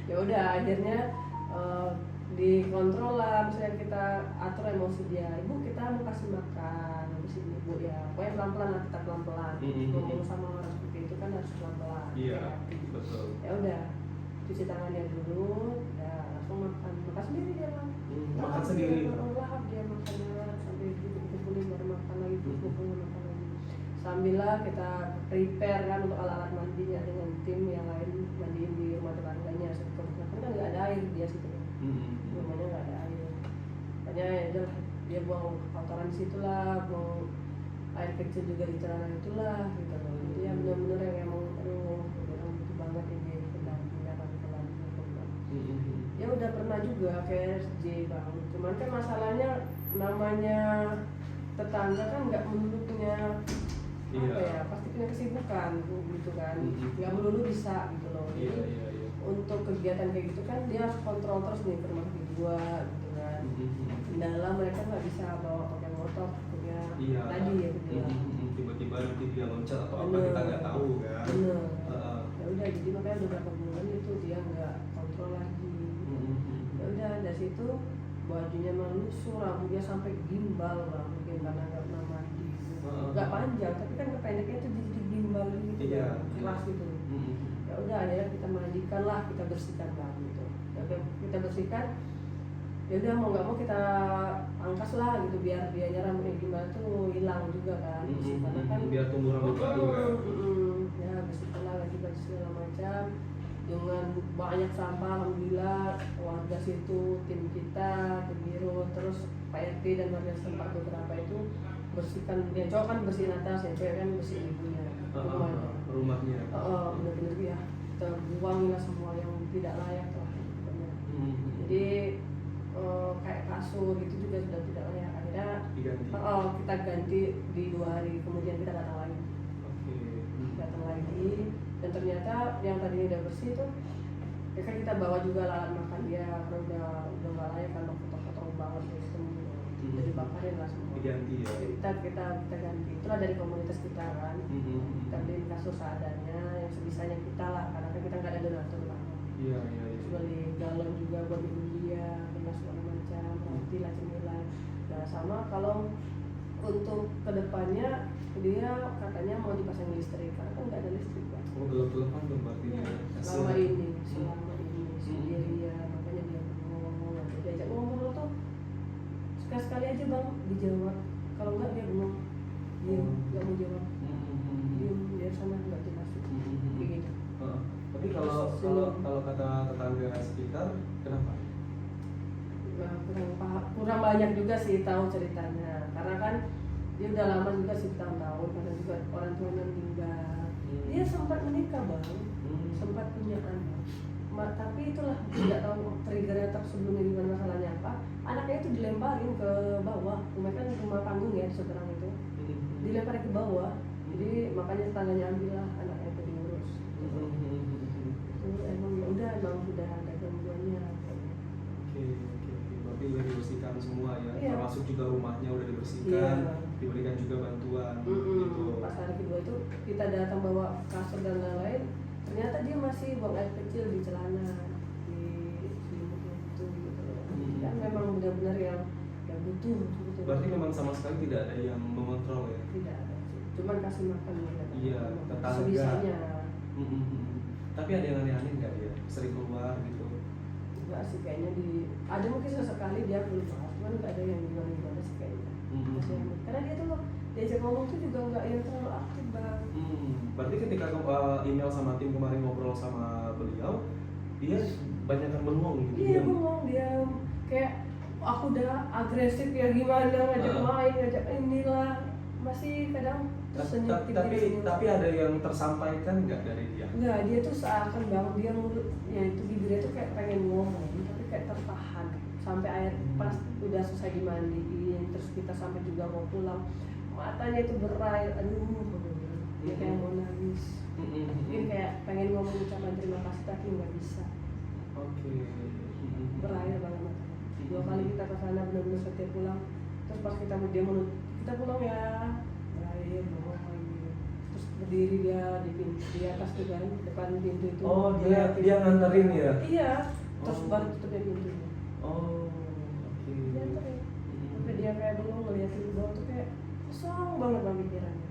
ya udah akhirnya dikontrol lah, misalnya kita atur emosi dia, ibu kita mau kasih makan habis ini ibu ya pokoknya pelan-pelan lah, kita pelan-pelan ngomong sama orang seperti itu kan harus pelan-pelan. Iya, betul. Ya udah cuci tangannya dulu ya langsung makan sendiri dia lah. Makan sendiri. Lahap dia makannya sampai dikumpulin baru makan lagi, kumpulin makan lagi. Sambil lah kita prepare kan untuk alat-alat mandinya dengan tim yang lain mandiin di rumah tetangganya. Kebetulan kan nggak ada air dia situ, rumahnya nggak ada air. Makanya ya udah dia buang kotoran di situ lah, buang air kecil juga di celana itulah gitu loh. Jadi ya benar-benar yang emang aduh butuh banget ini pendampingan ya udah pernah juga kayak SJ bang, cuman kan masalahnya namanya tetangga kan nggak melulu punya apa ya, pasti punya kesibukan gitu kan, nggak melulu bisa gitu loh. Jadi untuk kegiatan kayak gitu kan dia harus kontrol terus nih ke rumah kedua gitu kan. Kendala mereka nggak bisa bawa pakai motor punya tadi ya gitu ya. Tiba-tiba nanti dia loncat atau apa kita nggak tahu kan. Ya udah jadi makanya beberapa bulan itu dia nggak kontrol lagi. Ya udah dari situ bajunya melusur, rambutnya sampai gimbal lah, mungkin karena nggak pernah mandi. Nggak panjang tapi kan kependeknya itu jadi gimbal gitu, keras gitu. Ya udah akhirnya kita mandikan lah, kita bersihkan lah gitu. Ya, kita bersihkan, ya udah mau nggak mau kita angkas lah gitu biar dia rambutnya gimana tuh hilang juga kan. Karena kan biar tumbuh rambut baru kan. Ya bersihkan lah ganti baju segala macam. Dengan banyak sampah, alhamdulillah warga situ, tim kita, tim biro, terus Pak RT dan warga setempat beberapa itu bersihkan. Yang cowok kan bersihin atas, yang cewek kan bersihin ibunya, rumahnya. Bener-bener ya kita buangin lah semua yang tidak layak lah. Jadi kayak kasur itu juga sudah tidak layak. Akhirnya kita ganti di 2 hari kemudian kita datang lagi. Datang lagi. Dan ternyata yang tadinya udah bersih tuh ya kan kita bawa juga alat makan dia karena udah nggak layak kan, kotor-kotor banget gitu. Jadi bakarin lah semua. Diganti ya. Kita ganti. Itulah dari komunitas kita kan. Kita beli kasur seadanya yang sebisanya kita lah, karena kan kita nggak ada donatur lah. Iya. Beli galon juga buat minum dia, gelas segala macam, roti lah, cemilan. Nah sama kalau untuk kedepannya dia katanya mau dipasang listrik karena kan nggak ada listrik kan. Gelap-gelapan dong berarti ya. Selama ini sendirian, makanya dia ngomong, diajak ngomong tuh sekali-sekali aja bang dijawab, kalau enggak dia bengong, diam, nggak mau jawab, diam dia sana nggak jelas, begitu. Tapi kalau kata tetangga sekitar, kenapa? Kurang banyak juga sih tahu ceritanya, karena kan dia udah lama juga sih tahun-tahun, karena juga orang tuanya meninggal. Dia sempat menikah bang, sempat punya anak, tapi itulah tidak tahu triggernya atau sebelumnya gimana masalahnya apa. Anaknya itu dilemparin ke bawah, mereka kan rumah panggung ya seberang itu, dilemparin ke bawah. Jadi makanya tetangganya ambil lah anaknya itu diurus. Emang ya udah ada gangguannya. Oke. Berarti udah dibersihkan semua ya, termasuk juga rumahnya udah dibersihkan, diberikan juga bantuan. Gitu. Pas hari kedua itu kita datang bawa kasur dan lain-lain, ternyata dia masih buang air kecil di celana, di selimutnya itu gitu. Dan memang benar-benar yang butuh. Berarti memang sama sekali tidak ada yang mengontrol ya? Tidak ada, cuman kasih makan ya. Iya, tetangga. Sebisanya. Tapi ada yang aneh-aneh nggak dia? Sering keluar gitu? Enggak sih, kayaknya ada mungkin sesekali dia keluar, cuman nggak ada yang gimana-gimana sih kayaknya. Karena dia tuh diajak ngomong tuh juga nggak yang terlalu aktif bang. Berarti ketika email sama tim kemarin ngobrol sama beliau, dia banyak yang bengong gitu? Iya bengong, dia kayak aku udah agresif ya gimana, ngajak main, ngajak inilah, masih kadang tapi ada yang tersampaikan nggak dari dia? Nggak, dia tuh seakan bang, dia mulutnya itu bibirnya tuh kayak pengen ngomong tapi kayak tertahan sampai air pas udah selesai dimandiin, terus kita sampai juga mau pulang matanya itu berair, aduh dia kayak mau nangis. Mungkin kayak pengen ngomong ucapan terima kasih tapi nggak bisa. Oke. Berair banget matanya. 2 kali kita ke sana benar-benar setiap pulang. Terus pas kita kita pulang ya, berair bawah lagi. Terus berdiri dia di atas tuh kan, depan pintu itu. Oh, dia nganterin ya? Iya. Terus Oh. baru tutupnya pintunya. Oh, oke. Dia nganterin. Sampai dia kayak dulu ngeliatin ke bawah tuh kayak kosong banget bang pikirannya.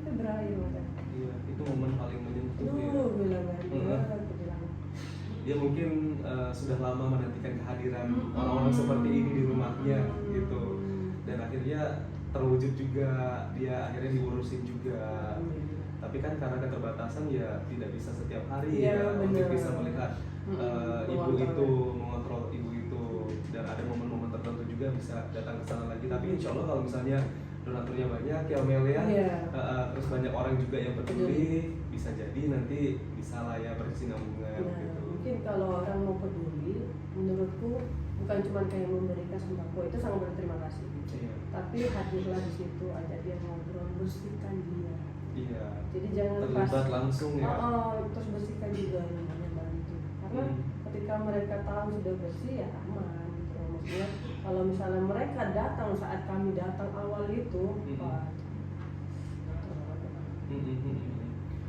Tapi berair matanya. Iya, itu momen paling menyentuh ya. Bilang kan, aku bilang. Dia mungkin sudah lama menantikan kehadiran orang-orang seperti ini di rumahnya gitu, dan akhirnya terwujud juga, dia akhirnya diurusin juga. Tapi kan karena keterbatasan ya tidak bisa setiap hari Iya, ya untuk bener. bisa melihat ibu itu, mengontrol ibu itu, dan ada momen-momen tertentu juga bisa datang ke sana lagi. Tapi insya Allah kalau misalnya donaturnya banyak ya Mel ya, Iya. terus banyak orang juga yang peduli, bisa jadi nanti bisa lah ya berkesinambungan Nah, gitu. mungkin kalau orang mau peduli, menurutku bukan cuma kayak memberikan sembako, itu sangat berterima kasih. Iya. Tapi hadirlah di situ, ajak dia ngobrol, bersihkan dia. Iya. Jadi jangan Terlibat langsung ya. terus bersihkan juga namanya bantu. Karena ketika mereka tahu sudah bersih ya aman. Gitu. Maksudnya kalau misalnya mereka datang saat kami datang awal itu, wah,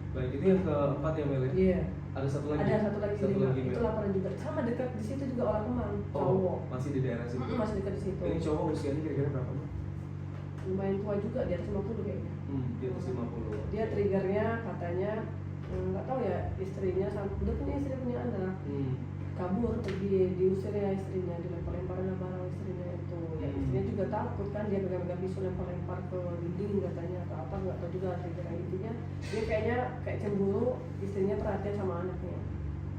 Baik, itu yang keempat ya Mel ya? iya. Ada satu lagi? Ada satu lagi lima. Mel. Itu laporan juga. Sama dekat di situ juga orang Kemang, Oh, cowok. masih di daerah situ. Masih dekat di situ. Ini cowok usianya kira-kira berapa? Lumayan tua juga, di atas 50 kayaknya. Di atas 50. Dia triggernya katanya nggak tahu ya, istrinya udah punya istri, punya anak, kabur pergi, diusirnya istrinya, dilempar-lemparin barang istrinya itu. Ya istrinya juga takut kan, dia pegang-pegang pisau lempar-lempar ke dinding katanya atau apa, nggak tahu juga triggernya. Intinya dia kayaknya kayak cemburu istrinya perhatian sama anaknya.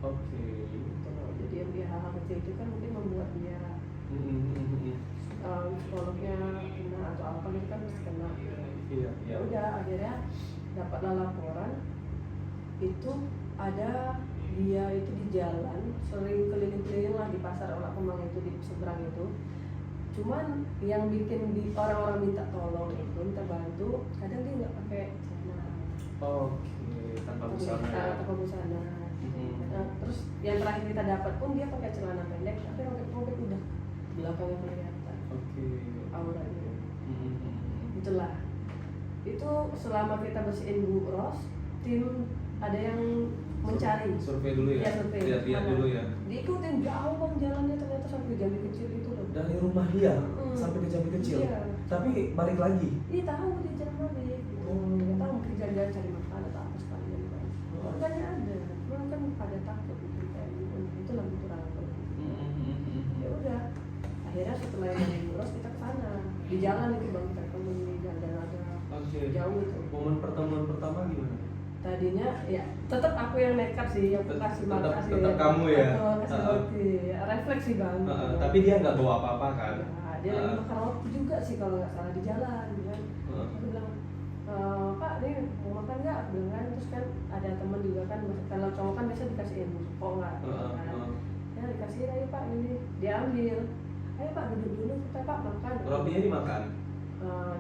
Oke. Gitu. Jadi yang dia hal-hal kecil itu kan mungkin membuat dia psikolognya kena atau apa gitu kan pasti kena. Iya. Ya udah akhirnya dapatlah laporan itu ada dia itu di jalan sering keliling-keliling lah di pasar Olak Kemang itu di seberang itu. Cuman yang bikin di orang-orang minta tolong itu minta bantu kadang dia nggak pakai celana. Oke, tanpa busana ya. Tanpa busana. Nah, terus yang terakhir kita dapat pun dia pakai celana pendek tapi robek-robek udah belakangnya kelihatan. Oke. Auranya. Itulah. Itu selama kita bersihin Bu Ros, tim ada yang mencari. Survei dulu ya. Iya, survei. Lihat-lihat dulu ya. Diikutin jauh bang jalannya ternyata sampai Jambi kecil itu loh. Dari rumah dia sampai ke Jambi kecil. Iya. Tapi balik lagi. Iya tahu dia jalan balik. Nggak tahu mungkin jalan-jalan cari makan atau apa sekalian kan. Orangnya ada, cuma kan pada takut gitu kayak gitu. Itulah kurang apa. Ya udah. Akhirnya setelah dari Buros kita ke sana. Di jalan itu bang kita ketemu di jalan ada. Oke. Jauh itu. Momen pertemuan pertama gimana? Tadinya ya tetap aku yang nekat sih, yang kasih makasih. Tetap kamu ya? Kasih roti, refleks sih bang. Tapi dia nggak bawa apa-apa kan? Ya, dia lagi makan roti juga sih kalau nggak salah di jalan, kan. Aku bilang, Pak, nih mau makan nggak? Aku bilang kan, terus kan ada teman juga kan, kalau cowok kan biasa dikasihin, kok nggak? Kan. Ya dikasihin aja Pak ini, dia ambil. Ayo Pak duduk dulu, kita Pak makan. Rotinya dimakan?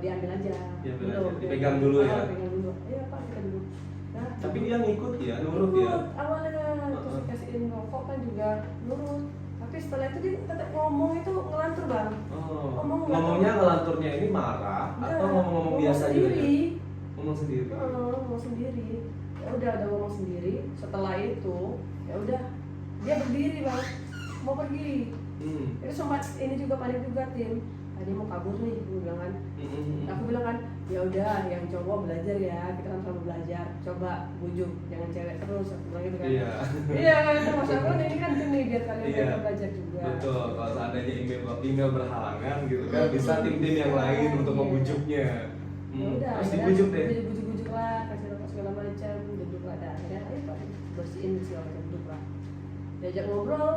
Diambil aja. Diambil aja, dipegang dulu ya? Dipegang dulu. Iya Pak kita duduk. Nah, Tapi dia ngikut ya, nurut ya? Awalnya terus dikasihin rokok kan juga nurut. Tapi setelah itu dia tetap ngomong itu ngelantur bang. Ngomongnya ngelanturnya ini marah atau ngomong-ngomong biasa sendiri. juga? Ngomong sendiri. Ngomong sendiri. Ya udah ada ngomong sendiri. Setelah itu ya udah dia berdiri bang, mau pergi. Itu sempat ini juga panik juga tim. Tadi mau kabur nih, aku bilang kan. Aku bilang kan, ya udah yang cowok belajar ya, kita kan sama belajar. Coba bujuk, jangan cewek terus. Aku bilang gitu kan. Iya. Iya kan, maksud aku ini kan tim nih biar kalian bisa belajar juga. Betul, kalau seandainya email berhalangan gitu kan, bisa tim-tim yang lain untuk membujuknya. Ya udah, Terus dibujuk deh. Bujuk-bujuk lah, kasih rokok segala macam, duduk lah. Akhirnya ayo Pak, bersihin segala macam, duduk lah. Diajak ngobrol,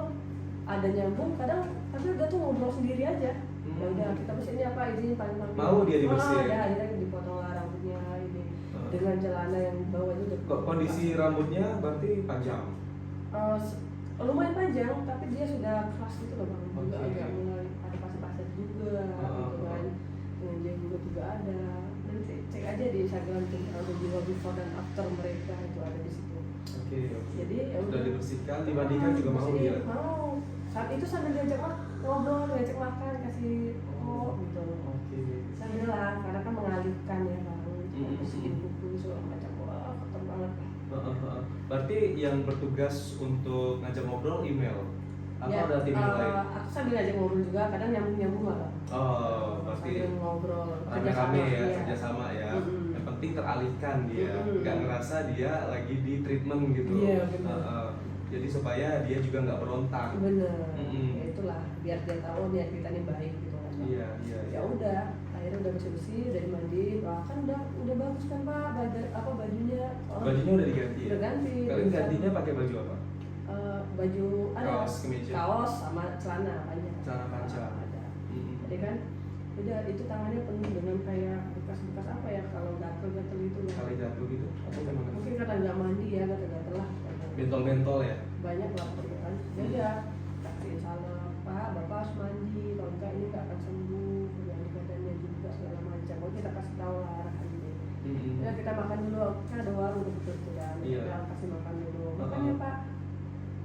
ada nyambung, kadang tapi udah tuh ngobrol sendiri aja. Ya udah kita bersihin apa izin paling Mau dia dibersihin? Ya akhirnya dipotong lah rambutnya ini dengan celana yang bawah itu. Kondisi rambutnya berarti panjang? Lumayan panjang, tapi dia sudah keras gitu loh bang. Juga Okay. agak mulai ada pasir-pasir juga, gitu kan. Dengan jenggot juga ada. Nanti cek aja di Instagram tim Prabu Jiwa before dan after mereka itu ada di situ. Oke. Jadi ya Udah dibersihkan, dimandikan juga mau bersih, dia. mau. Saat itu sambil diajak ngobrol, diajak makan, kasih gitu. Oke. Sambil lah, karena kan mengalihkan ya kan. Bersihin buku segala macam, wah kotor banget. Berarti yang bertugas untuk ngajak ngobrol email atau ada tim yang lain? Aku sambil ngajak ngobrol juga, kadang nyambung lah. Oh, berarti sambil ngobrol, rame-rame ya, iya. kerjasama ya. Yang penting teralihkan dia, nggak ngerasa dia lagi di treatment gitu. Iya, benar. Jadi supaya dia juga nggak berontak. Bener, ya itulah biar dia tahu niat kita ini baik gitu kan. Iya. Ya udah, akhirnya udah bersih-bersih, udah dimandi, wah kan udah bagus kan Pak, bajunya. Bajunya udah diganti ya? Udah ganti. Kalian gantinya pakai baju apa? Baju ada Kaos, kemeja. kaos sama celana panjang. Celana panjang. Ada. Jadi kan udah itu tangannya penuh dengan kayak bekas-bekas apa ya kalau gatel-gatel gitu ya. Kali jatuh gitu? Atau gimana? Mungkin karena nggak mandi ya, gatel-gatel lah. Bentol-bentol ya? Banyak lah gitu kan. Ya udah kasih salam Pak, Bapak harus mandi, kalau enggak ini nggak akan sembuh, kemudian badannya juga segala macam. Mau kita kasih tahu lah arahannya. Ya kita makan dulu, kan ada warung betul tuh kan. Iya. Kita kasih makan dulu. Makanya Pak,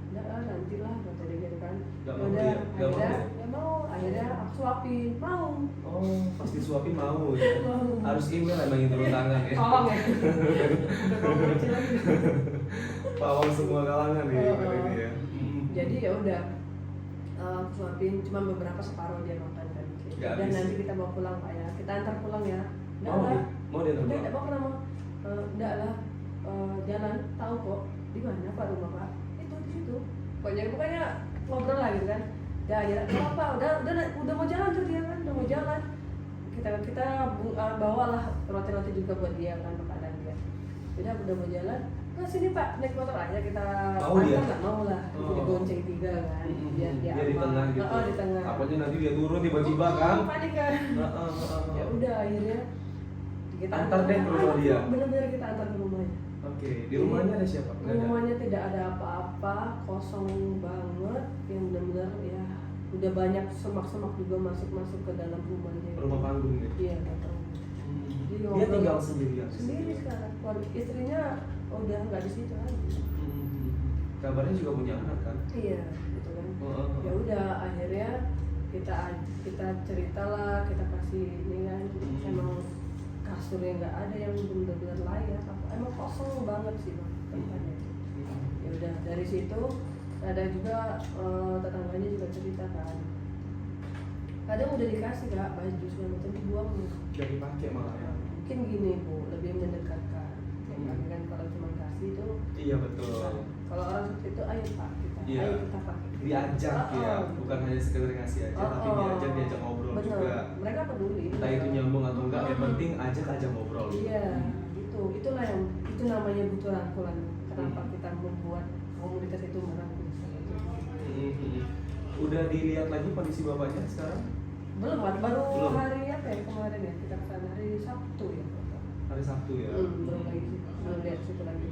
enggak lah nanti lah kata dia gitu kan. Nggak mau Udah, dia? Nggak mau akhirnya dia? ya mau, akhirnya aku suapin, mau. Oh, pas disuapin mau ya? Mau. Harus email emang yang turun tangan ya? Tolong ya. Udah mau kecil lagi. Pawang semua kalangan nih ini ya. Jadi ya udah suapin cuma beberapa separuh dia makan kan. Nggak Dan habis. nanti kita bawa pulang Pak ya. Kita antar pulang ya. Nggak Mau lah. dia? Mau dia Udah terbang? enggak pernah mau. Enggak lah. Jalan tahu kok di mana Pak rumah Pak. Itu di situ. Pokoknya ngobrol lah gitu kan. Ya apa udah mau jalan tuh dia kan, udah mau jalan. Kita bawalah roti-roti juga buat dia kan makanan dia. Udah mau jalan. Nah sini Pak, naik motor aja kita Mau dia? nggak mau lah, Oh. digonceng tiga kan, biar dia Dia di aman. tengah gitu. Oh, di tengah. Takutnya nanti dia turun tiba-tiba kan? Panik kan. Ya udah akhirnya kita Antar deh ke rumah dia. Bener-bener kita antar ke rumahnya. Oke, di rumahnya ada siapa? Nggak ada? Rumahnya tidak ada apa-apa, kosong banget, yang benar-benar ya udah banyak semak-semak juga masuk ke dalam rumahnya. Rumah panggung gitu. Iya, nggak tahu. Jadi Dia ngobrol tinggal sendirian. sendiri sekarang. Istrinya udah nggak di situ lagi. Kabarnya juga punya anak kan? Iya, gitu kan. Ya udah akhirnya kita ceritalah, kita kasih ini kan, emang kasurnya nggak ada yang benar-benar layak, emang kosong banget sih Bang, tempatnya. Ya udah dari situ ada juga tetangganya juga cerita kan, kadang udah dikasih Kak baju segala macam dibuang nih. Jadi pakai malah ya. Mungkin gini Bu, lebih mendekatkan. Ya kan kalau cuma kasih itu. Iya betul. Kalau orang seperti itu ayo Pak kita, Iya. ayo kita pakai. Diajak ya, bukan hanya sekedar ngasih aja, tapi diajak ngobrol Bener. juga. Mereka peduli. Entah itu nyambung atau enggak, yang penting ajak ngobrol. Iya, itulah yang itu namanya butuh rangkulan. Kenapa kita membuat komunitas itu merangkul? Udah dilihat lagi kondisi bapaknya sekarang? Belum, baru Belum. hari apa ya kemarin ya kita kesana hari Sabtu ya. Hari Sabtu ya. Belum lagi, belum lihat situ lagi.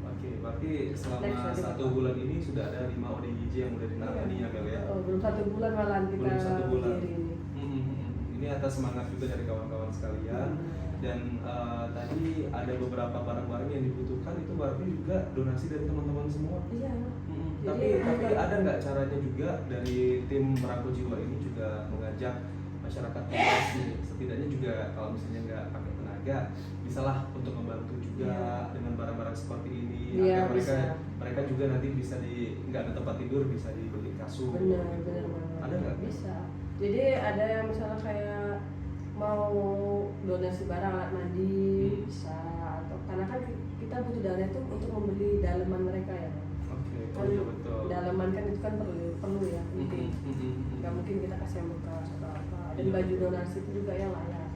Oke, berarti selama Next, nanti 1 Bapak. bulan ini sudah ada 5 ODGJ yang udah ditangani ya Mel ya? Oh, belum 1 bulan malahan kita Belum 1 bulan. berdiri ini. Ini atas semangat juga dari kawan-kawan sekalian. Dan tadi ada beberapa barang-barang yang dibutuhkan, itu berarti juga donasi dari teman-teman semua. Iya. Tapi Jadi, ada nggak caranya juga dari tim Merangkul Jiwa ini juga mengajak masyarakat luas nih, setidaknya juga kalau misalnya nggak pakai tenaga, bisalah untuk membantu juga dengan barang-barang seperti ini, Iya, agar bisa. mereka juga nanti bisa nggak ada tempat tidur, bisa dibeli kasur. benar banget. Ada nggak? Bisa. Jadi ada yang misalnya kayak mau donasi barang alat mandi bisa, atau karena kan kita butuh dana itu untuk membeli daleman mereka ya. Oke, Kan iya betul. daleman kan itu kan perlu ya, penting. Nggak mungkin kita kasih yang bekas atau apa. Dan Iya. baju donasi itu juga yang layak.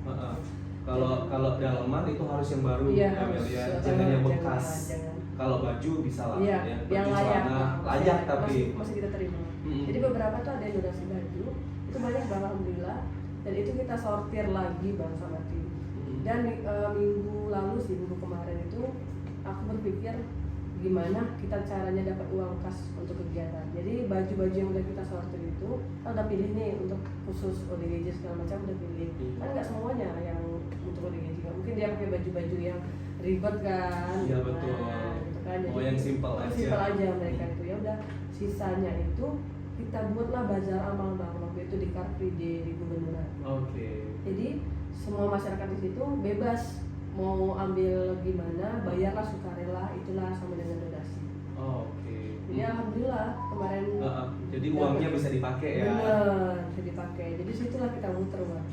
Kalau dalaman itu harus yang baru, Iya, ya, Mel, harus. ya. Jangan yang Jangan, bekas. jangan. Kalau baju bisa lah, Iya, ya. yang Baju layak. celana layak tapi masih kita terima. Mm-mm. Jadi beberapa tuh ada yang donasi baju, itu banyak banget alhamdulillah. Dan itu kita sortir lagi bang sama tim. Dan minggu lalu sih, minggu kemarin itu aku berpikir gimana kita caranya dapat uang kas untuk kegiatan. Jadi baju-baju yang udah kita sortir itu kita udah pilih nih untuk khusus ODGJ segala macam udah pilih. Kan nggak semuanya yang untuk ODGJ, mungkin dia pakai baju-baju yang ribet kan. Iya betul. Gitu kan. Mau yang simpel aja. Simpel aja mereka itu ya udah. Sisanya itu kita buatlah bazar amal bang, waktu itu di Car Free Day di Gubernuran. Oke. Jadi semua masyarakat di situ bebas mau ambil gimana, bayarlah sukarela, itulah sama dengan donasi. Oke. Jadi alhamdulillah kemarin. Jadi uangnya bisa dipakai ya. Benar, bisa dipakai. Jadi situlah kita muter bang,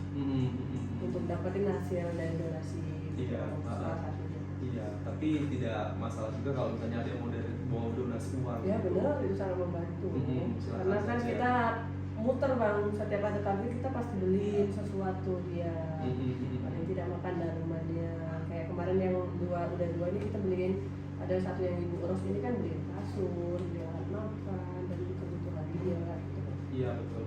untuk dapetin hasil dari donasi. Iya. Salah satunya. Iya, tapi tidak masalah juga kalau misalnya ada yang mau donasi uang. Ya benar, itu sangat membantu. Karena kan saja. kita muter bang, setiap ada tamu kita pasti beli sesuatu dia. Paling tidak makan darumannya. Kayak kemarin yang udah dua ini kita beliin, ada satu yang Ibu Ros ini kan beliin kasur, beliin alat makan, dan kebutuhan dia. Gitu. Iya betul.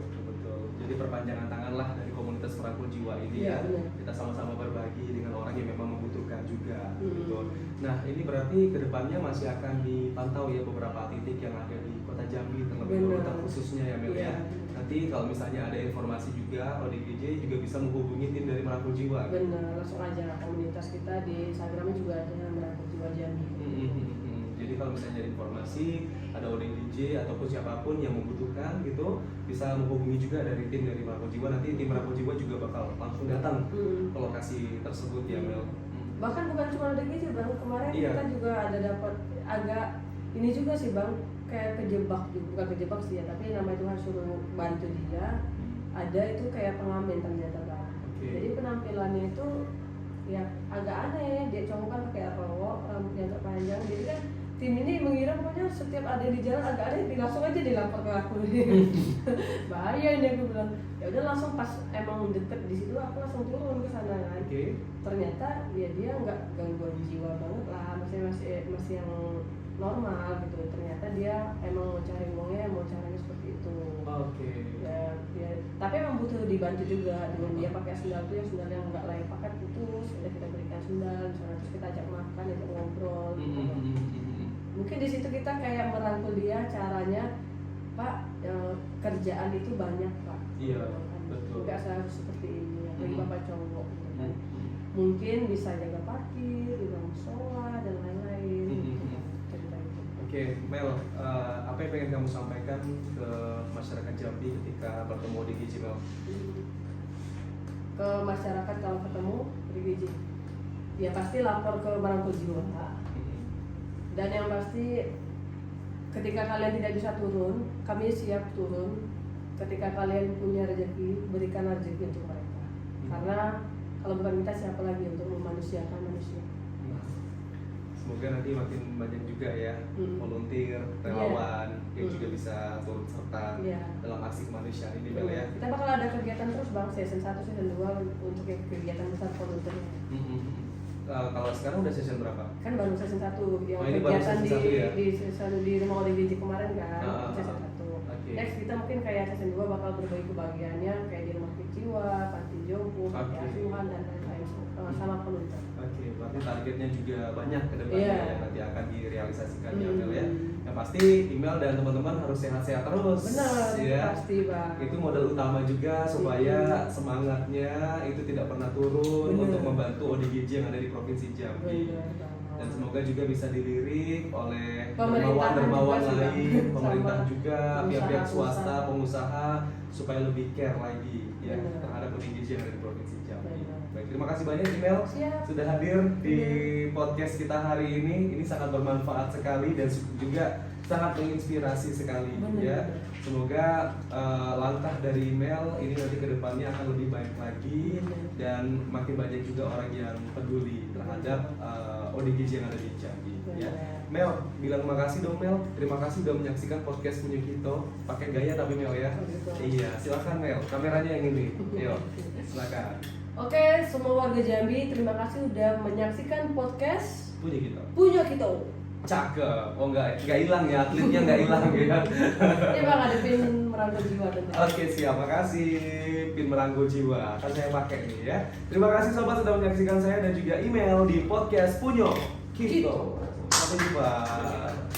Jadi perpanjangan tangan lah dari komunitas Merangkul Jiwa ini Iya, ya. benar. Kita sama-sama berbagi dengan orang yang memang membutuhkan juga. Gitu. Nah ini berarti kedepannya masih akan dipantau ya beberapa titik yang ada di Kota Jambi terlebih dahulu khususnya ya Mel ya. Nanti kalau misalnya ada informasi juga ODGJ juga bisa menghubungi tim dari Merangkul Jiwa. Benar, langsung aja komunitas kita di Instagramnya juga ada Merangkul Jiwa Jambi. Jadi kalau misalnya ada informasi, ada ODGJ ataupun siapapun yang membutuhkan gitu, bisa menghubungi juga dari tim dari Merangkul Jiwa. Nanti tim Merangkul Jiwa juga bakal langsung datang ke lokasi tersebut ya Mel. Bahkan bukan cuma ODGJ bang, kemarin kita juga ada dapat agak ini juga sih bang, kayak kejebak juga, bukan kejebak sih ya, tapi nama Tuhan suruh bantu dia. Ada itu kayak pengamen ternyata bang. Jadi penampilannya itu ya agak aneh, dia cowok kan pakai rok, rambutnya agak panjang, jadi kan tim ini mengira pokoknya setiap ada di jalan agak aneh, langsung aja dilapor ke aku. Bahaya ini, aku bilang ya udah langsung pas emang deket di situ aku langsung turun ke sana kan. Ternyata ya dia nggak gangguan jiwa banget lah, masih yang normal gitu. Ternyata dia emang mau cari uangnya, mau caranya seperti itu. Ya, tapi emang butuh dibantu juga dengan dia pakai sendal tuh, yang sendal yang nggak layak pakai putus, udah kita berikan sendal, misalnya terus kita ajak makan, ajak ngobrol. Gitu. Mungkin di situ kita kayak merangkul dia caranya, Pak, kerjaan itu banyak Pak. Iya, betul. Nggak harus seperti ini, apalagi Bapak cowok. Gitu kan. Mungkin bisa jaga parkir, juga musola dan lain-lain. Oke, Mel, apa yang pengen kamu sampaikan ke masyarakat Jambi ketika bertemu di ODGJ Mel? Ke masyarakat kalau ketemu ODGJ, ya pasti lapor ke Merangkul Jiwa. Dan yang pasti ketika kalian tidak bisa turun, kami siap turun. Ketika kalian punya rezeki, berikan rezeki untuk mereka. Karena kalau bukan kita, siapa lagi untuk memanusiakan manusia? Semoga nanti makin banyak juga ya volunteer, relawan yang juga bisa turut serta dalam aksi kemanusiaan ini Mel ya. Kita bakal ada kegiatan terus bang, season 1, season 2 untuk kegiatan besar volunteer. Kalau sekarang udah season berapa? Kan baru season 1 yang kegiatan di rumah ODGJ kemarin kan, season 1. Next kita mungkin kayak season 2 bakal berbagi kebahagiaannya kayak di rumah jiwa, panti jompo, panti asuhan dan lain-lain sama volunteer. Berarti targetnya juga banyak ke depannya yang nanti akan direalisasikan ya Mel ya. Yang pasti email dan teman-teman harus sehat-sehat terus. Benar, ya. Pasti bang. Itu modal utama juga supaya semangatnya itu tidak pernah turun untuk membantu ODGJ yang ada di Provinsi Jambi. Dan semoga juga bisa dilirik oleh dermawan lain, pemerintah juga, pihak-pihak swasta, pengusaha supaya lebih care lagi ya terhadap ODGJ yang ada di Provinsi Jambi. Baik, terima kasih banyak Mel sudah hadir di podcast kita hari ini. Ini sangat bermanfaat sekali dan juga sangat menginspirasi sekali ya. Semoga langkah dari Mel ini nanti ke depannya akan lebih baik lagi dan makin banyak juga orang yang peduli terhadap ODGJ yang ada di Jambi ya. Mel, bilang makasih dong Mel. Terima kasih sudah menyaksikan podcast Menyukito. Pakai gaya tapi Mel ya. Iya, silakan Mel. Kameranya yang ini. Yuk, silakan. Oke, semua warga Jambi, terima kasih udah menyaksikan podcast Punya Kita. Cakep. Oh enggak hilang ya, atletnya enggak hilang ya. Ini bang ada pin Merangkul Jiwa tentunya. Oke, siap. Makasih pin Merangkul Jiwa. Akan saya pakai nih ya. Terima kasih sobat sudah menyaksikan saya dan juga email di podcast Punya Kita. Sampai jumpa.